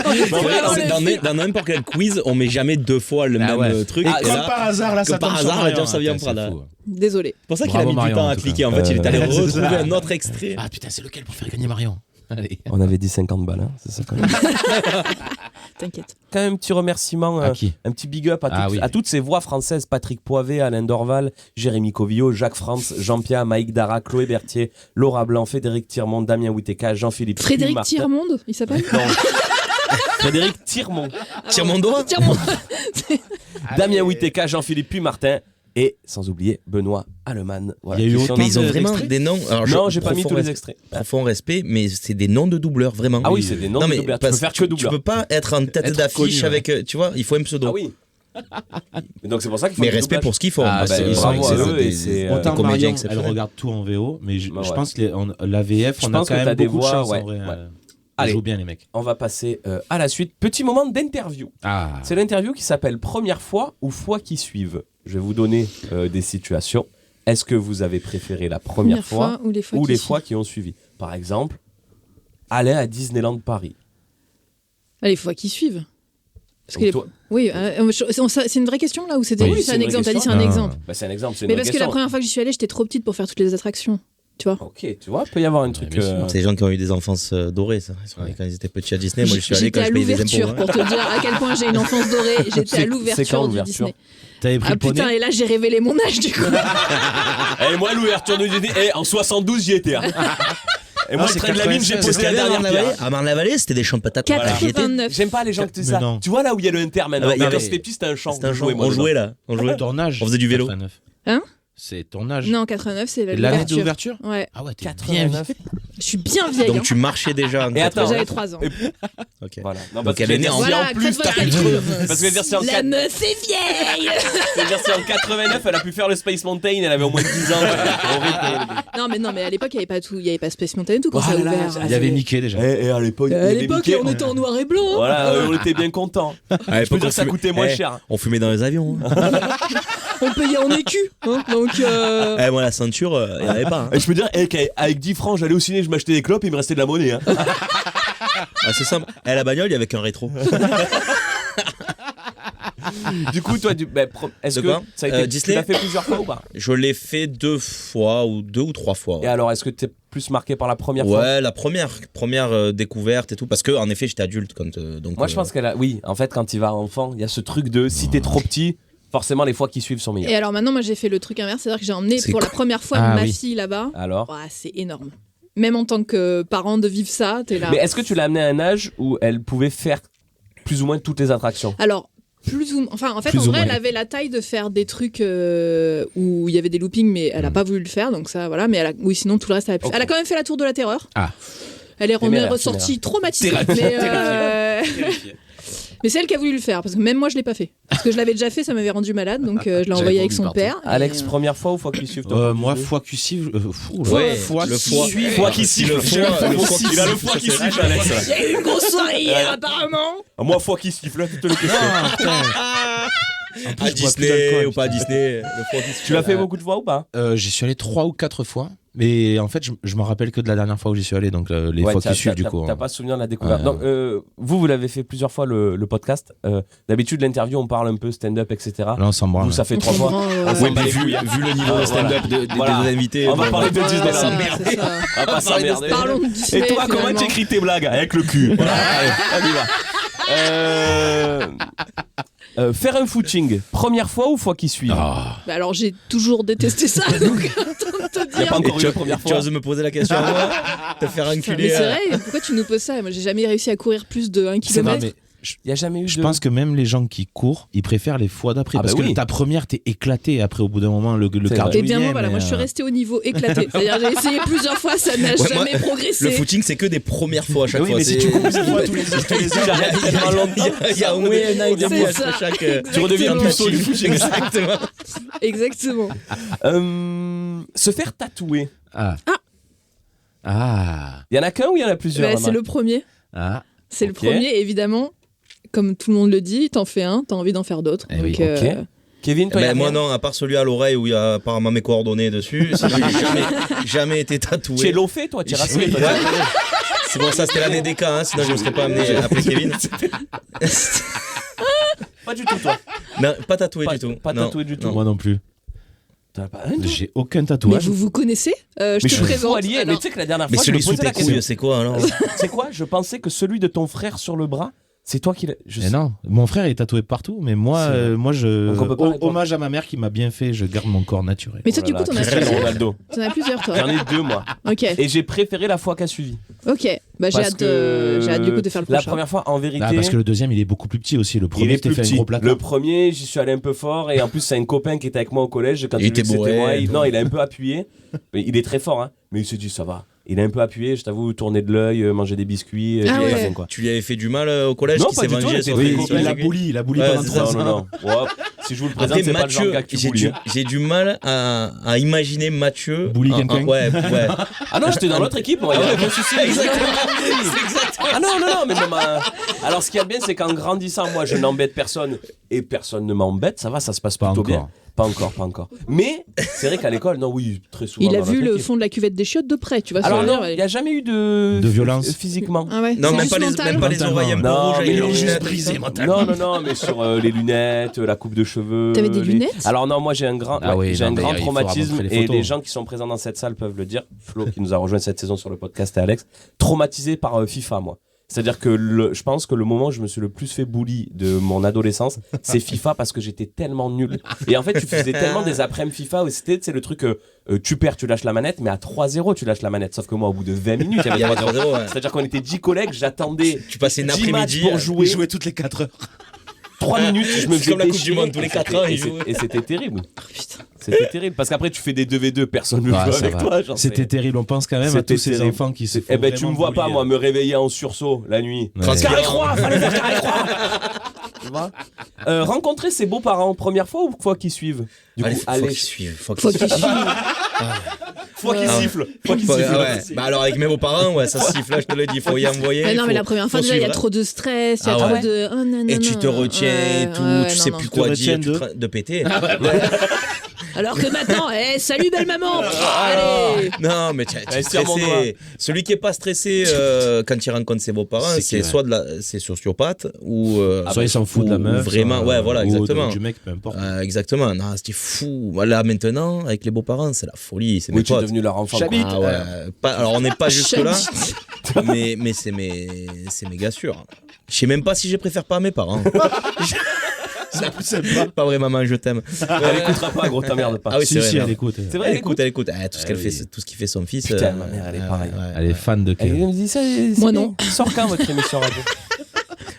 En vrai, dans n'importe quel quiz, on met jamais 2 fois le même ouais. truc. Et comme par hasard, là, comme ça par tombe sur hasard, Marion, Diable s'habille en c'est Prada. fou. Désolé. C'est pour ça qu'il a Bravo mis du Marion, temps en à tout cliquer. cas. En fait, il est allé Ouais, c'est retrouver ça. un autre extrait. Ah putain, c'est lequel pour faire gagner Marion? Allez. On avait dit 50 balles, hein, c'est ça quand même. T'inquiète. Quand même un petit remerciement, À qui? un petit big up à, Ah toutes, oui. à toutes ces voix françaises, Patrick Poivet, Alain Dorval, Jérémy Covillo, Jacques France, Jean-Pierre, Maïk Dara, Chloé Berthier, Laura Blanc, Frédéric Tirmont, Damien Witeka, Jean-Philippe Frédéric Martin. Tiermonde, il s'appelle? Non. Frédéric Tirmont. Tire mon doigt. Tiermonde. Damien Witeka, Jean-Philippe Puy-Martin et sans oublier Benoît Allemann. Voilà, Il y a eu qui autant sont- Mais ils ont de- vraiment d'extraits des noms. Alors, Non, j'ai pas mis profond tous les respect- extraits. Profond respect, mais c'est des noms de doubleurs, vraiment. Ah oui, c'est des noms Non, de mais doubleurs. Tu peux parce faire que que doubleur. Tu peux pas être en tête Être d'affiche connu, avec. Tu vois, il faut un pseudo. Ah oui. Mais donc c'est pour ça qu'il faut Mais du respect doublage. pour ce qu'ils font. Ah, parce bah, qu'ils sont bravo à excellents, eux, et des- c'est, des Autant comédiens Marion, elle exceptionnels. regarde tout en VO, mais je Bah je ouais. pense que la VF, Je on a pense quand que même t'as des beaucoup de voix, chance ouais, en vrai. ouais. Allez, joue bien les mecs. On va passer à la suite. Petit moment d'interview. Ah. C'est l'interview qui s'appelle Première fois ou fois qui suivent. Je vais vous donner des situations. Est-ce que vous avez préféré la première fois ou les fois qui ont suivi? Par exemple, aller à Disneyland Paris. Les fois qui suivent. Parce Donc que toi- Oui, c'est une vraie question là ou c'était Oui, c'est un une exemple? vraie T'as dit c'est question. un exemple. Bah, c'est un exemple. C'est une Mais vraie parce que la question. première fois que j'y suis allée, j'étais trop petite pour faire toutes les attractions. Tu vois. Ok, tu vois, il peut y avoir un truc. C'est les gens qui ont eu des enfances dorées, ça. Ils sont allés quand ils étaient petits à Disney. Moi, je suis allé quand J'étais à je payais des impôts. l'ouverture pour te dire à quel point j'ai une enfance dorée. J'étais à l'ouverture du Disney. T'avais pris Ah le poney putain, et là j'ai révélé mon âge du coup. Et moi, l'ouverture du Disney, en 72, j'y étais. Hein. Et moi, le train de la mine, j'ai posé la dernière pierre. À Marne-la-Vallée, c'était des champs de patates. Voilà, j'y étais. 89. J'aime pas les gens qui disent Mais ça. non. Tu vois là où il y a le inter maintenant. Ah bah, Quand c'était petit, c'était un champ. C'était un champ. On jouait là. On jouait. Ton âge. On faisait du vélo. 89. Hein? C'est ton âge. Non, 89, c'est L'année de l'ouverture. Ouais. Ah ouais, t'es 89. bien Je suis bien vieille. Donc hein. tu marchais déjà. Et attends, J'avais 3 ans. Ok. Voilà. Non, Donc parce que elle est née je veux en. dire, Voilà, si en plus, faites t'as votre cru. calcul. Parce que je veux dire, si en La meuf est vieille. C'est-à-dire, si en 89, elle a pu faire le Space Mountain, elle avait au moins 10 ans. Non, mais à l'époque, il n'y avait pas tout. Il n'y avait pas Space Mountain et tout quand ça a Voilà, ouvert. Il y avait Mickey déjà. Et à l'époque, il y À avait l'époque, Mickey. on était en noir et blanc. hein. Voilà, on était bien contents. Je peux dire que ça coûtait moins cher. On fumait dans les avions. hein. On payait en écu. Hein. Donc. Moi, la ceinture, il n'y en avait pas. hein. Et je peux dire, avec 10 francs, j'allais au ciné, je m'achetais des clopes et il me restait de la monnaie. Hein. Ah, c'est simple. La bagnole, il y avait qu'un rétro. Du coup, toi, est-ce De que quoi ça a été, Disney tu l'as fait plusieurs fois ou pas? Je l'ai fait 2 ou 3 fois. Et Ouais, alors, est-ce que tu es plus marqué par la première fois? la première découverte et tout. Parce que, en effet, j'étais adulte. Donc, Moi, je pense qu'elle a. Oui, en fait, quand il va enfant, il y a ce truc de si t'es trop petit, forcément, les fois qui suivent sont meilleures. Et alors maintenant, moi, j'ai fait le truc inverse, c'est-à-dire que j'ai emmené C'est pour la cool. première fois Ah ma oui. fille là-bas. Alors Ouah, c'est énorme. Même en tant que parent de vivre ça, t'es là. Mais est-ce que tu l'as amené à un âge où elle pouvait faire plus ou moins toutes les attractions? Alors, en fait, Plus en ou vrai, moins. elle avait la taille de faire des trucs où il y avait des loopings, mais elle a pas voulu le faire, donc ça, voilà. Mais oui, sinon tout le reste, elle a pu. Ok. Elle a quand même fait la tour de la terreur. Ah. Elle est Mais elle a ressortie traumatisée. Terrifiée. Mais c'est elle qui a voulu le faire, parce que même moi, je l'ai pas fait. Parce que je l'avais déjà fait, ça m'avait rendu malade, donc je l'ai envoyé avec son père. Alex, Et, première fois ou fois qui suivent? Moi, fois qui suivent. Ouais, fois le qui foie. suivent. Fois qui siffle. Il a le foie qui siffle, Alex. Il y a eu une grosse soirée hier, apparemment. Moi, fois qui siffle, toutes les questions. À Disney ou pas à Disney. Le foie qui Tu l'as fait beaucoup de fois ou pas? J'y suis allé 3 ou 4 fois. Mais en fait, je me rappelle que de la dernière fois où j'y suis allé, donc les fois qui suivent du coup. T'as pas souvenir de la découverte. Ouais. Donc, vous l'avez fait plusieurs fois le podcast. D'habitude, l'interview, on parle un peu stand-up, etc. Là, on s'en branle. Vous, ça fait On 3 s'en fois. branle, ouais. On s'en Ouais, bat mais les couilles, hein. vu le niveau de stand-up des Voilà. invités. On va parler de Disneyland. C'est ça. On va pas s'emmerder. Parlons de Disney. Et toi, comment finalement. t'écris tes blagues? Avec le cul. Voilà, allez, on y va. Faire un footing, première fois ou fois qui suit? Bah alors j'ai toujours détesté ça, donc autant te Il n'y a dire. pas encore eu Tu la première tu fois. oses me poser la question à moi? Te faire Mais enculer. c'est vrai, pourquoi tu nous poses ça? Moi j'ai jamais réussi à courir plus de 1 C'est vrai, km. mais Il n'y a jamais eu je de. pense que même les gens qui courent, ils préfèrent les fois d'après. Ah parce bah que oui. ta première, t'es éclaté. Après, au bout d'un moment, le C'est cardio. vrai. Eh bien il moi vient, voilà, mais, moi je suis restée au niveau éclaté. C'est-à-dire j'ai essayé plusieurs fois, ça n'a Ouais, jamais moi, progressé. Le footing, c'est que des premières fois à chaque Oui, fois. mais si C'est- tu cours plusieurs fois tous les heures, j'arrête tellement longtemps. Il y a au moins un an et demi C'est à ça. chaque. Tu redeviens puceau du footing. Exactement. Exactement. Se faire tatouer. Ah. Ah. Il y en a qu'un ou il y en a plusieurs? Bah, Rama c'est le premier. Ah. C'est Ok. le premier, évidemment. Comme tout le monde le dit, t'en fais un, t'as envie d'en faire d'autres. Eh Donc, oui. Ok. Kevin, toi, il y a Ben, moi rien? non, à part celui à l'oreille où il y a apparemment mes coordonnées dessus, sinon j'ai jamais été tatoué. Tu es loffé, toi, tu es racé. Oui, toi. ouais. C'est bon, ça c'était l'année des cas, hein, sinon je ne serais pas amené après Kevin. Pas du tout, toi. Non, pas tatoué Pas, du tout. pas Non. tatoué du tout. Moi non plus. T'as pas un, toi? J'ai aucun mais tatouage. vous connaissez Je Mais te je suis fou présente. allié. Mais Alors, tu sais que la dernière Mais fois, je me celui sous posais tes la question. couilles, c'est quoi alors? C'est quoi? Je pensais que celui de ton frère sur le bras, c'est toi qui l'as. Mais non, mon frère est tatoué partout, mais moi, C'est vrai. moi Donc on peut pas répondre. hommage à ma mère qui m'a bien fait, je garde mon corps naturel. Mais toi, du coup, t'en as Cristiano plusieurs. Ronaldo. T'en as plusieurs, toi. J'en ai 2, moi. Ok, Et j'ai préféré la fois qu'a suivi. ok. Bah, j'ai Parce hâte, que j'ai hâte du coup de faire le la prochain. première fois, en vérité. Ah, parce que le deuxième, il est beaucoup plus petit aussi. Le il premier, est t'es plus fait un petit. gros placard. Le premier, j'y suis allé un peu fort. Et en plus, c'est un copain qui était avec moi au collège. Quand Il il a était vu que c'était bourré. moi, non, il a un peu appuyé. Mais il est très fort, hein. Mais il s'est dit, ça va. Il a un peu appuyé, je t'avoue, tourner de l'œil, manger des biscuits. Ah j'ai ouais. quoi. Tu lui avais fait du mal au collège Non, qui pas s'est du tout, vengé il sur était tes très copains, il a lui bully Ouais, pendant c'est 3 ça, ans. Non. Ouais. Si je vous le présente, c'est pas le genre de gars que tu boulis. J'ai du mal à imaginer Mathieu. Bully quelqu'un. Ouais. Ah non, j'étais dans l'autre équipe, moi. Exactement. Ah non, mais même. Alors, ce qu'il y a de bien, c'est qu'en grandissant, moi, je n'embête personne et personne ne m'embête. Ça va, ça se passe plutôt bien. Pas encore. Mais c'est vrai qu'à l'école, non, oui, très souvent. Il a vu le fond de la cuvette des chiottes de près, tu vois. Alors non, il n'y a jamais eu de violence physiquement. Ah ouais. Non, même pas les oreilles un peu rouges avec les lunettes brisées mentalement. Non, mais sur les lunettes, la coupe de cheveux. T'avais des lunettes ? Alors non, moi j'ai un grand traumatisme et les gens qui sont présents dans cette salle peuvent le dire. Flo qui nous a rejoint cette saison sur le podcast et Alex, traumatisé par FIFA, moi. C'est-à-dire que je pense que le moment où je me suis le plus fait bully de mon adolescence, c'est FIFA parce que j'étais tellement nul. Et en fait, tu faisais tellement des après-midi FIFA où c'était le truc, tu perds, tu lâches la manette, mais à 3 0 tu lâches la manette. Sauf que moi, au bout de 20 minutes, il y avait 3-0. Ouais. C'est-à-dire qu'on était 10 collègues, j'attendais tu passais une 10 après-midi matchs pour jouer. Jouer toutes les 4 heures. 3 minutes, je me faisais comme la Coupe du Monde, tous les 4 ans, et c'était terrible. C'était terrible parce qu'après tu fais des 2v2, personne ne joue avec toi. C'était terrible, on pense quand même à tous ces enfants qui se font. Eh ben tu me vois pas moi me réveiller en sursaut la nuit. Carré-croix, fallait faire carré-croix. Tu vois rencontrer ses beaux-parents première fois ou fois qu'ils suivent. Du coup, faut qu'ils suivent. Fois qu'ils sifflent. Bah alors avec mes beaux-parents, ouais, ça siffle, là je te le dis, faut y envoyer. Non mais la première fois déjà il y a trop de stress, il y a trop de et tu te retiens et tout, tu sais plus quoi dire, de péter. Alors que maintenant, salut belle maman. Allez. Non, mais tu es stressé. Celui qui est pas stressé quand il rencontre ses beaux-parents, c'est soit c'est sociopathe ou soit il s'en fout de la meuf. Vraiment, ouais, voilà, exactement. Du mec, peu importe. Exactement. Non, c'était fou. Là maintenant, avec les beaux-parents, c'est la folie. C'est oui, tu es devenu leur enfant. Ah ouais. Alors on n'est pas jusque là, mais c'est méga sûr. Je sais même pas si je préfère pas à mes parents. Pas vrai, maman, je t'aime. Elle écoutera pas, gros, ta merde pas. Ah oui, c'est vrai. Elle écoute. C'est vrai, elle écoute. Tout ce qu'elle fait, tout ce qu'il fait son fils. Putain, ma mère, elle est pareille. Elle est fan de Elle me dit ça. Moi non. Sort quand votre émission radio?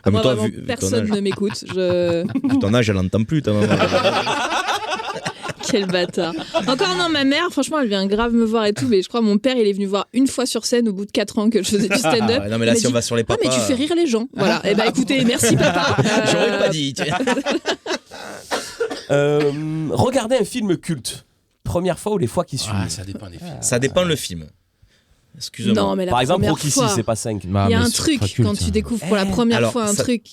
Moi vraiment, personne ne m'écoute. Vu ton âge, elle n'entend plus, ta maman. Quel bâtard. Encore non, ma mère, franchement, elle vient grave me voir et tout, mais je crois mon père, il est venu voir une fois sur scène au bout de 4 ans que je faisais du stand-up. Non, mais là, si on va sur les papas. Ah, mais tu fais rire les gens. Voilà. Eh ben, écoutez, merci papa. J'aurais pas dit. Regardez un film culte. Première fois ou les fois qui suivent? Ça dépend des films. Ça dépend le film. Excuse-moi. Non, mais par exemple, Rocky fois, 6, c'est pas 5. Il y a un truc quand tu découvres pour la première fois un truc.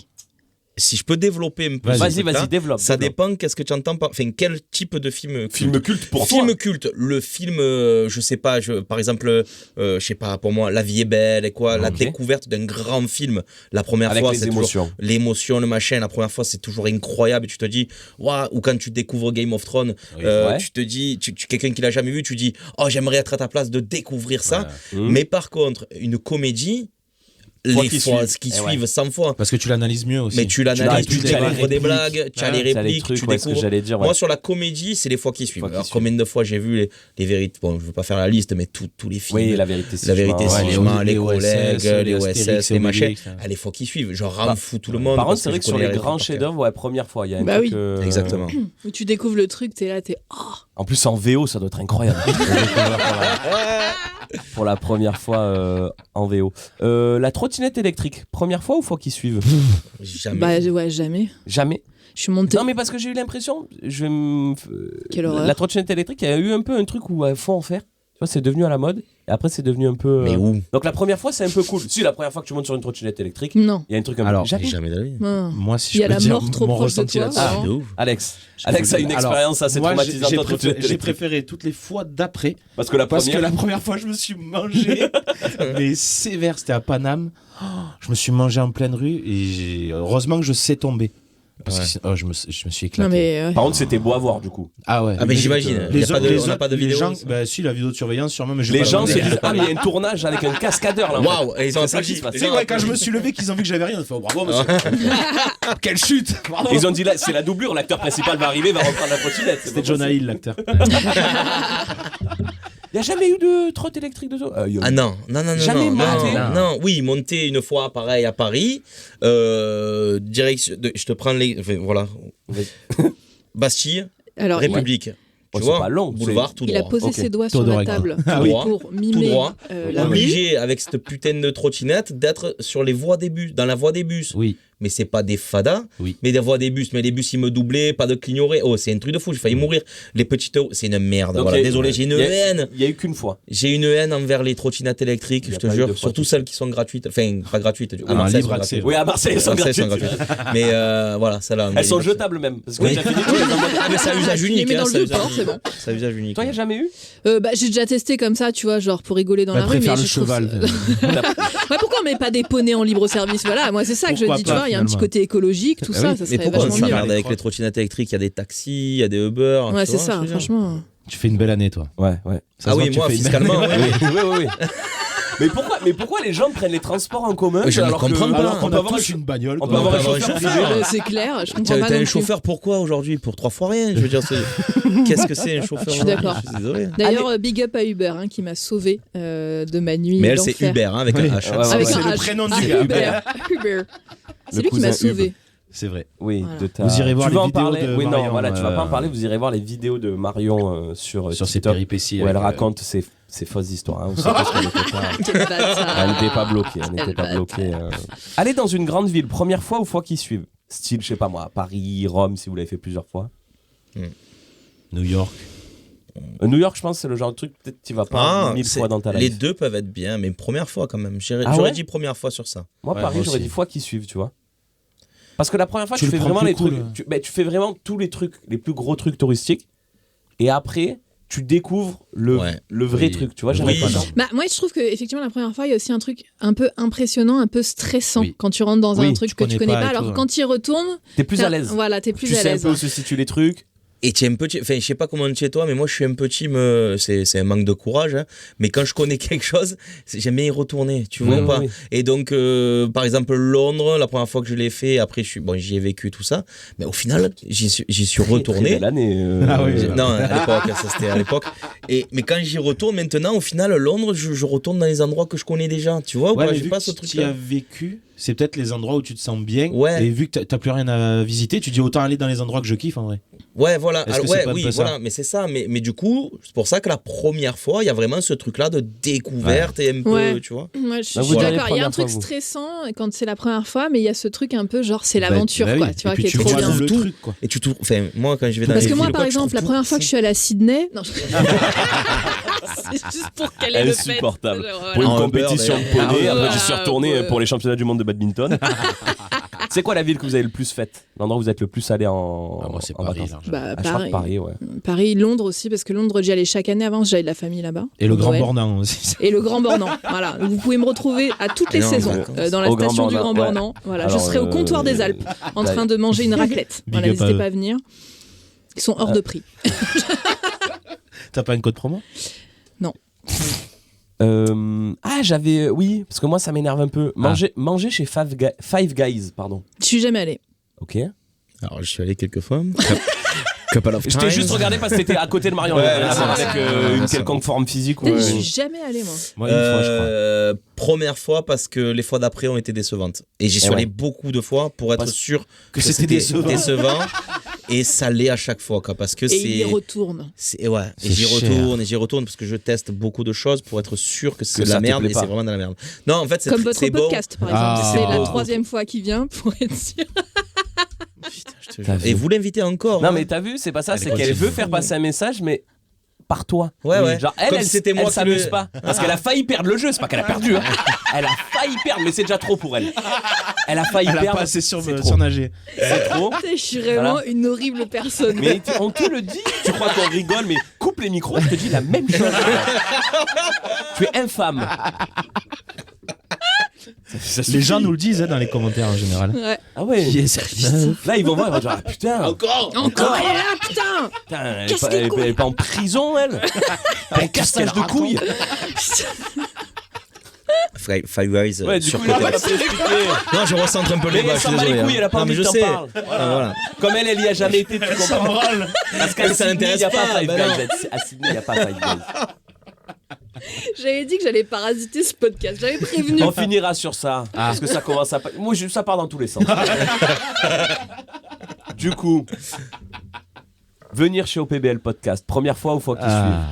Si je peux développer un peu. Vas-y, développe. Ça dépend qu'est-ce que tu entends par. Enfin, quel type de film culte. Film culte pour toi. Film culte. Le film, je sais pas, par exemple, je sais pas, pour moi, La vie est belle et quoi. La découverte d'un grand film. La première fois, c'est toujours l'émotion, le machin. La première fois, c'est toujours incroyable. Et tu te dis, waouh. Ou quand tu découvres Game of Thrones, tu te dis, quelqu'un qui l'a jamais vu, tu dis, oh, j'aimerais être à ta place de découvrir ça. Mais par contre, une comédie. Les fois qui suivent 100 fois. Parce que tu l'analyses mieux aussi. Mais tu l'analyses, tu découvres des blagues, tu as les répliques, tu découvres. Moi, sur la comédie, c'est les fois qui suivent. Alors, combien de fois j'ai vu les vérités. Bon, je veux pas faire la liste, mais tous les films. Oui, la vérité, c'est les collègues, les OSS, les machins. Les fois qui suivent. Genre, rame fou tout le monde. Par contre, c'est vrai que sur les grands chefs-d'œuvre, première fois, il y a un truc. Exactement. Où tu découvres le truc, t'es là, En plus, en VO, ça doit être incroyable. Pour la première fois en VO. La trottinette électrique, première fois ou fois qui suivent? Jamais. Bah ouais, jamais. Jamais. Je suis montée. Non, mais parce que j'ai eu l'impression, Quelle horreur. la trottinette électrique, il y a eu un peu un truc où il faut en faire. Tu vois, c'est devenu à la mode. Et après, c'est devenu un peu. Mais où? Donc la première fois, c'est un peu cool. Si la première fois que tu montes sur une trottinette électrique, non. Il y a un truc un peu. Alors, jamais d'avis. Moi, si je peux dire mon ressenti là-dessus. Alex a une expérience assez traumatisante. J'ai préféré toutes les fois d'après. Parce que la première fois, je me suis mangé. Mais sévère, c'était à Paname. Je me suis mangé en pleine rue et heureusement que je sais tomber. Parce que je me suis éclaté. Non, mais Par contre, c'était beau à voir du coup. Ah ouais. Ah mais j'imagine. On n'a pas de vidéo. Bah si, la vidéo de surveillance sûrement. Mais les gens se disent mais il y a un tournage avec un cascadeur là. Waouh. Et ils ont applaudi. Quand je me suis levé, qu'ils ont vu que j'avais rien, ils ont fait bravo monsieur. Quelle chute. Ils ont dit là, c'est la doublure. L'acteur principal va arriver, va reprendre la trottinette. C'était Jonah Hill l'acteur. Il n'y a jamais eu de trotte électrique de toi? Ah non. Jamais monté. Non, oui, monté une fois, pareil, à Paris. Direction. Je te prends les. Voilà. Bastille, alors, République. Tu vois, pas long, boulevard, tout droit. Il a posé ses doigts sur la table pour mimer. Tout droit. La obligé, avec cette putain de trottinette, d'être sur les voies des bus, dans la voie des bus. Oui. mais c'est pas des fadas. Mais des fois des bus, mais les bus ils me doublaient, pas de clignorer. Oh, c'est un truc de fou, j'ai failli mourir. Les petites roues, c'est une merde. Donc, voilà, désolé, j'ai une haine. Il y a eu qu'une fois. J'ai une haine envers les trottinettes électriques, je te jure, surtout celles qui sont gratuites. Enfin, pas gratuites. À Marseille, libre accès. Oui, à Marseille, elles sont gratuites. Mais voilà, celle-là. Elles sont jetables même. Parce que mais c'est à usage unique. C'est à usage unique. Toi, il n'y a jamais eu J'ai déjà testé comme ça, tu vois, genre pour rigoler dans la rue. Préfère le cheval. Ouais, pourquoi on met pas des poneys en libre service? Voilà, moi c'est ça que je dis, tu vois, il y a un petit côté écologique, tout ça, ça serait vachement mieux. Mais pourquoi avec les trottinettes électriques, il y a des taxis, il y a des Uber. Ouais, c'est ça, franchement. Tu fais une belle année, toi. Ouais. Ah oui, moi, fiscalement, oui. Mais pourquoi les gens prennent les transports en commun je ne comprends pas. Alors qu'on peut avoir une bagnole. On peut avoir un chauffeur privé. C'est clair, je comprends pas. T'as un chauffeur pourquoi aujourd'hui? Pour 3 fois rien. Je veux dire, qu'est-ce que c'est un chauffeur? Je suis d'accord. Désolé. D'ailleurs, big up à Uber qui m'a sauvé de ma nuit. Mais elle, c'est Uber avec un H. C'est le prénom du gars. Uber. C'est lui qui m'a sauvé. C'est vrai. Oui, vous irez voir les vidéos de oui, Marion. Non, voilà, tu vas pas en parler. Vous irez voir les vidéos de Marion sur ses péripéties. Où elle raconte ses fausses histoires. On sait qu'elle n'était pas bloquée. Elle n'était pas bloquée. Allez dans une grande ville, première fois ou fois qui suivent. Style, je sais pas moi, Paris, Rome, si vous l'avez fait plusieurs fois. New York. New York, je pense, c'est le genre de truc peut-être que tu vas pas 1000 fois dans ta life. Les deux peuvent être bien, mais première fois quand même. J'aurais dit première fois sur ça. Moi, Paris, j'aurais dit fois qui suivent, tu vois. Parce que la première fois, tu fais vraiment les trucs. Tu fais vraiment tous les trucs, les plus gros trucs touristiques. Et après, tu découvres le vrai truc. Tu vois, moi, je trouve que effectivement, la première fois, il y a aussi un truc un peu impressionnant, un peu stressant quand tu rentres dans un truc que tu connais pas. Alors quand tu y retournes, t'es plus à l'aise. Voilà, t'es plus à l'aise. Tu sais un peu où se situent les trucs. Et tu es un petit, enfin je sais pas comment tu es toi, mais moi je suis un petit, c'est un manque de courage, hein, mais quand je connais quelque chose, j'aime bien y retourner, tu vois pas. Et donc par exemple Londres, la première fois que je l'ai fait, après j'y ai vécu tout ça, mais au final j'y suis retourné. Très belle année. Non, à l'époque, ça c'était à l'époque. Mais quand j'y retourne maintenant, au final Londres, je retourne dans les endroits que je connais déjà, tu vois. Ouais, j'ai pas ce truc. Tu as vécu. C'est peut-être les endroits où tu te sens bien. Et vu que t'as plus rien à visiter, tu dis autant aller dans les endroits que je kiffe en vrai. Ouais, voilà. Alors, voilà. Mais c'est ça. Mais du coup, c'est pour ça que la première fois, il y a vraiment ce truc-là de découverte et un peu, tu vois. Moi, je suis d'accord. Il y a un truc stressant quand c'est la première fois, mais il y a ce truc un peu genre c'est l'aventure, quoi. Tu vois, qui est trop bien. Le truc, quoi. Et tu trouves. Enfin, moi, quand je vais dans parce que moi, par exemple, la première fois que je suis allée à Sydney. Non, c'est juste pour qu'elle ait le fait. Insupportable. Pour une compétition de poney, après je suis retourné pour les championnats du monde de badminton. C'est quoi la ville que vous avez le plus faite? L'endroit où vous êtes le plus allé moi, c'est Paris. Paris, ouais. Paris, Londres aussi, parce que Londres, j'y allais chaque année avant, j'avais de la famille là-bas. Et le Grand Bornand aussi. Et le Grand Bornand, voilà. Vous pouvez me retrouver à toutes les saisons dans la station du Grand Bornand. Voilà, je serai au comptoir des Alpes en train de manger une raclette. Voilà, n'hésitez pas à venir. Ils sont hors de prix. T'as pas une code promo? Non. J'avais oui, parce que moi ça m'énerve un peu. Manger chez Five Guys, pardon. Je suis jamais allé. Ok. Alors je suis allé quelques fois. Je t'ai juste regardé parce que c'était à côté de Marion, avec une quelconque forme physique. Je suis jamais allé moi. Une fois, je crois. Première fois parce que les fois d'après ont été décevantes. Et j'y suis allé beaucoup de fois pour être sûr que c'était décevant. Et ça l'est à chaque fois, quoi, parce que et il y retourne. Et j'y retourne parce que je teste beaucoup de choses pour être sûr que c'est de la merde et c'est vraiment de la merde. Non, en fait, c'est comme votre podcast, par exemple. C'est la 3e fois qu'il vient pour être sûr. Putain, et vous l'invitez encore? Non, mais t'as vu, c'est pas ça, c'est qu'elle veut faire passer un message, mais par toi. Ouais. Genre, elle s'amuse pas. Parce qu'elle a failli perdre le jeu, c'est pas qu'elle a perdu. Hein. Elle a failli perdre, mais c'est déjà trop pour elle. Elle a failli perdre. Elle a pas assez surnager. C'est trop. Je suis vraiment une horrible personne. Mais on te le dit, tu crois qu'on rigole, mais coupe les micros, je te dis la même chose. Tu es infâme. Les gens nous le disent dans les commentaires en général. Ouais. Ah ouais. Là ils vont voir, ils vont dire ah putain. Encore. Elle est là, putain. Elle est pas en prison elle. Un cassage de couilles. Five Guys sur côté. Non, je recentre un peu les vaches, désolé. Elle a pas envie que t'en parles. Voilà. Comme elle y a jamais été, tu comprends. Parce qu'à ça l'intéresse pas. À Sydney, il n'y a pas Five Guys. J'avais dit que j'allais parasiter ce podcast, j'avais prévenu. On finira sur ça, parce que ça commence à... Moi, ça part dans tous les sens. Du coup, venir chez OPBL Podcast, première fois ou fois qui suivent?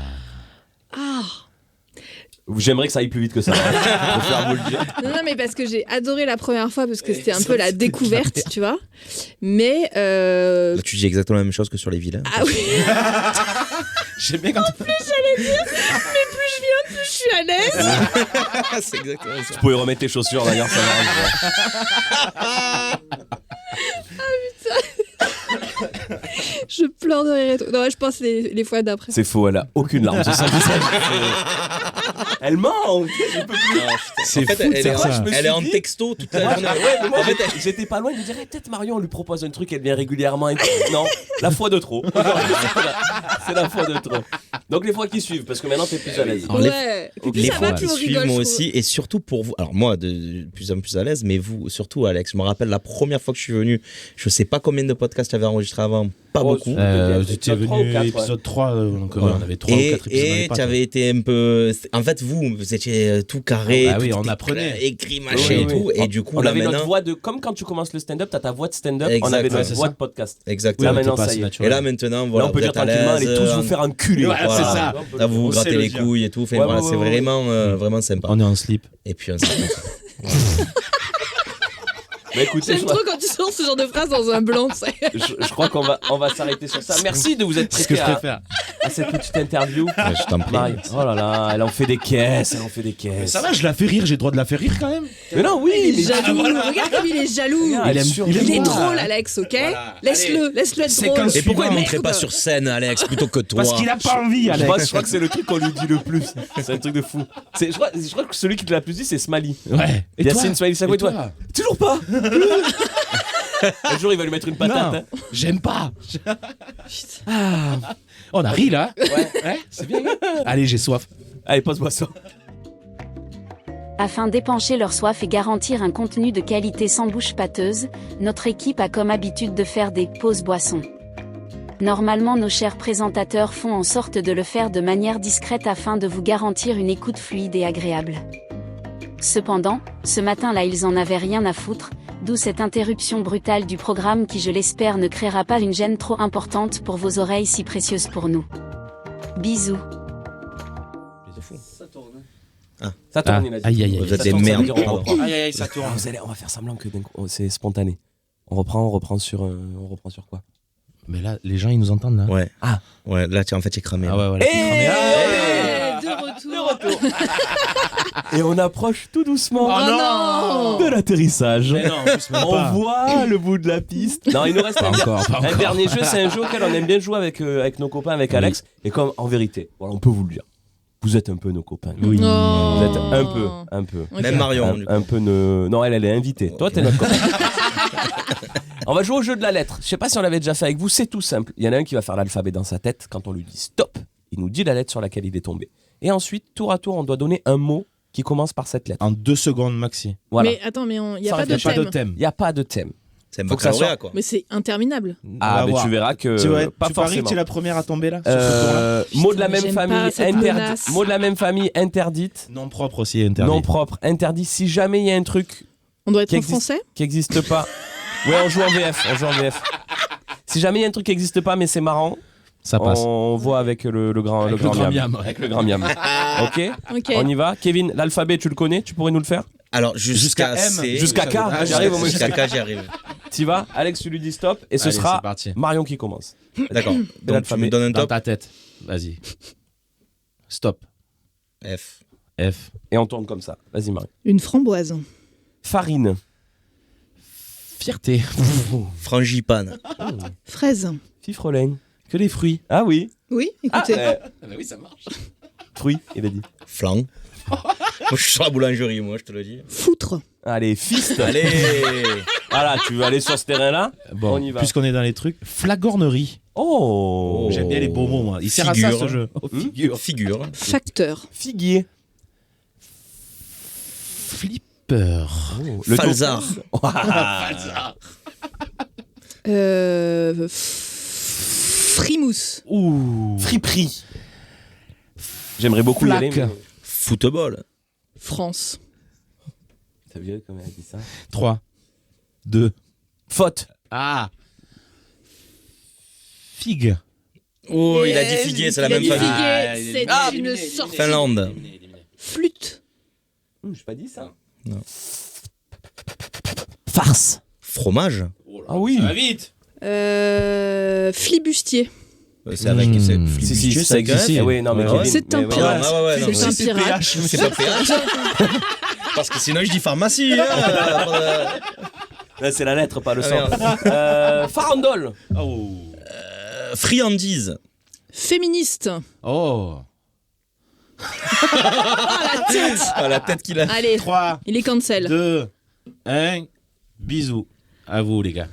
J'aimerais que ça aille plus vite que ça. Je préfère vous le dire. Non, mais parce que j'ai adoré la première fois parce que c'était un peu la découverte, tu vois. Mais Là, tu dis exactement la même chose que sur les vilains. Ah oui. J'aime bien quand en plus j'allais dire, mais plus je viens, plus je suis à l'aise. C'est exactement ça. Tu pouvais remettre tes chaussures d'ailleurs, ça Ah putain. Je pleure de rire et tout. Non, je pense les fois d'après. C'est faux, elle a aucune larme sur son visage. Elle ment. Je peux plus. C'est en fait, fou de faire ça. Elle est en texto toute la journée. Ouais, moi, en fait, j'étais pas loin de dire peut-être Marion, on lui propose un truc, elle vient régulièrement. Non, la fois de trop. C'est la fois de trop. Donc les fois qui suivent, parce que maintenant t'es plus à l'aise. Ouais. Les fois qui suivent, moi aussi, et surtout pour vous. Alors moi, de plus en plus à l'aise, mais vous, surtout Alex. Je me rappelle la première fois que je suis venu, je sais pas combien de podcasts tu avais enregistré avant. Pas beaucoup. Tu étais venu épisode 3, donc on avait 3 ou 4 épisodes. Et tu avais été un peu. En fait, vous étiez tout carré. Ah oui, on apprenait. Écrit, machin et tout. Et du coup, on là avait maintenant. notre voix de. Comme quand tu commences le stand-up, t'as ta voix de stand-up, Exact. on avait notre Ouais, voix de podcast. Exactement. Là maintenant, ça y est. Et là maintenant, voilà. Là, on peut dire tranquillement, allez tous vous faire enculer. Voilà, c'est ça. Là, vous vous grattez les couilles et tout. Enfin, voilà, c'est vraiment sympa. On est en slip. Et puis, on s'est Bah écoutez, J'aime trop quand tu sors ce genre de phrase dans un blanc. Je crois qu'on va s'arrêter sur ça. Merci de vous être prêté à cette petite interview. Ouais, je t'en prie. Oh là là, elle en fait des caisses, Mais ça va, je la fais rire, j'ai le droit de la faire rire quand même. Mais non, oui, il est jaloux. Regarde comme il est jaloux. Il est drôle, Alex, ok. Laisse-le être drôle. Et pourquoi il ne montrait pas sur scène, Alex, plutôt que toi? Parce qu'il a pas envie, Alex. Je crois que c'est le truc qu'on lui dit le plus. C'est un truc de fou. Je crois que celui qui te l'a plus dit, c'est Smiley. Ouais. Yacine Smiley, ça et toi? Toujours pas. Un jour, il va lui mettre une patate. Non, j'aime pas. On a ri là. Ouais, c'est bien. Allez, j'ai soif. Allez, pose-moi ça. Afin d'épancher leur soif et garantir un contenu de qualité sans bouche pâteuse, notre équipe a comme habitude de faire des pauses boissons. Normalement, nos chers présentateurs font en sorte de le faire de manière discrète afin de vous garantir une écoute fluide et agréable. Cependant, ce matin-là, ils en avaient rien à foutre, d'où cette interruption brutale du programme qui, je l'espère, ne créera pas une gêne trop importante pour vos oreilles si précieuses pour nous. Bisous. Ça tourne. Ça tourne, il a dit. Aïe. Vous êtes des merdes. Aïe, ça tourne. On va faire semblant que c'est spontané. On reprend sur quoi? Mais là, les gens, ils nous entendent là. Ouais. Ah. Ouais, là, en fait, tu es cramé. Ah ouais, voilà. De retour. Et on approche tout doucement de l'atterrissage. Mais non, en plus, même on pas. voit le bout de la piste. Non, il nous reste un dernier jeu. C'est un jeu auquel on aime bien jouer avec nos copains, avec Alex. Et comme en vérité, voilà, on peut vous le dire. Vous êtes un peu nos copains. Oui. Vous êtes un peu. Okay. Même Marion. Un peu Non, elle est invitée. Toi, t'es notre copain. On va jouer au jeu de la lettre. Je sais pas si on l'avait déjà fait avec vous. C'est tout simple. Il y en a un qui va faire l'alphabet dans sa tête. Quand on lui dit stop, il nous dit la lettre sur laquelle il est tombé. Et ensuite, tour à tour, on doit donner un mot qui commence par cette lettre. En 2 secondes maxi. Voilà. Mais attends, il n'y a pas de de thème. Il n'y a pas de thème. C'est un baccalauréat, quoi. Mais c'est interminable. Ah, mais tu verras que pas tu forcément. paries que tu es la première à tomber là sur ce tour-là. Mot de la même j'aime famille pas cette menace. Mot de la même famille interdite. Non propre aussi interdit. Non propre interdit. Si jamais il y a un truc On doit être en français qui n'existe pas. Ouais, on joue en VF. Si jamais il y a un truc qui n'existe pas mais c'est marrant, ça passe. On voit avec le grand miam. Avec le grand miam. Ok. On y va. Kevin, l'alphabet tu le connais, tu pourrais nous le faire? Alors jusqu'à C. Jusqu'à K. J'arrive au moins jusqu'à K, j'y arrive. T'y vas, Alex, tu lui dis stop et ce sera Marion qui commence. D'accord. Donc tu me donnes un top. Dans ta tête. Vas-y. Stop. F. Et on tourne comme ça. Vas-y Marion. Une framboise. Farine. Fierté. Frangipane. Fraise. Fifrelaine. Que des fruits. Ah oui. Oui, écoutez. Bah oui, ça marche. Fruits, il a dit. Flan. Moi, je suis sur la boulangerie, moi, je te le dis. Foutre. Allez, fist. Allez. Voilà, tu veux aller sur ce terrain-là? Bon, on y va. Puisqu'on est dans les trucs, flagornerie. Oh. J'aime bien les beaux mots, moi. Il sert à ça, ce jeu. Figure. Facteur. Figuier. Flipper. Le Falzar. Falzar. Frimousse. Friperie. J'aimerais beaucoup y aller. Mais... Football. France. T'as vu comment elle a dit ça? 3, 2. Faute. Ah. Figue. Oh, il a dit figuier, c'est la même famille. C'est une sorte. Finlande. Flûte. J'ai pas dit ça. Non. Farce. Fromage. Ah oui. Ça va vite. Flibustier. C'est avec si, ça existe. Oui, non, mais c'est un pirate. C'est un pirate. C'est pas PH. Parce que sinon je dis pharmacie. C'est la lettre, pas le son. Farandole. Friandise. Féministe. Oh. La tête. La tête qu'il a. Allez, 3. il est cancel. 2, 1. Bisous. À vous, les gars.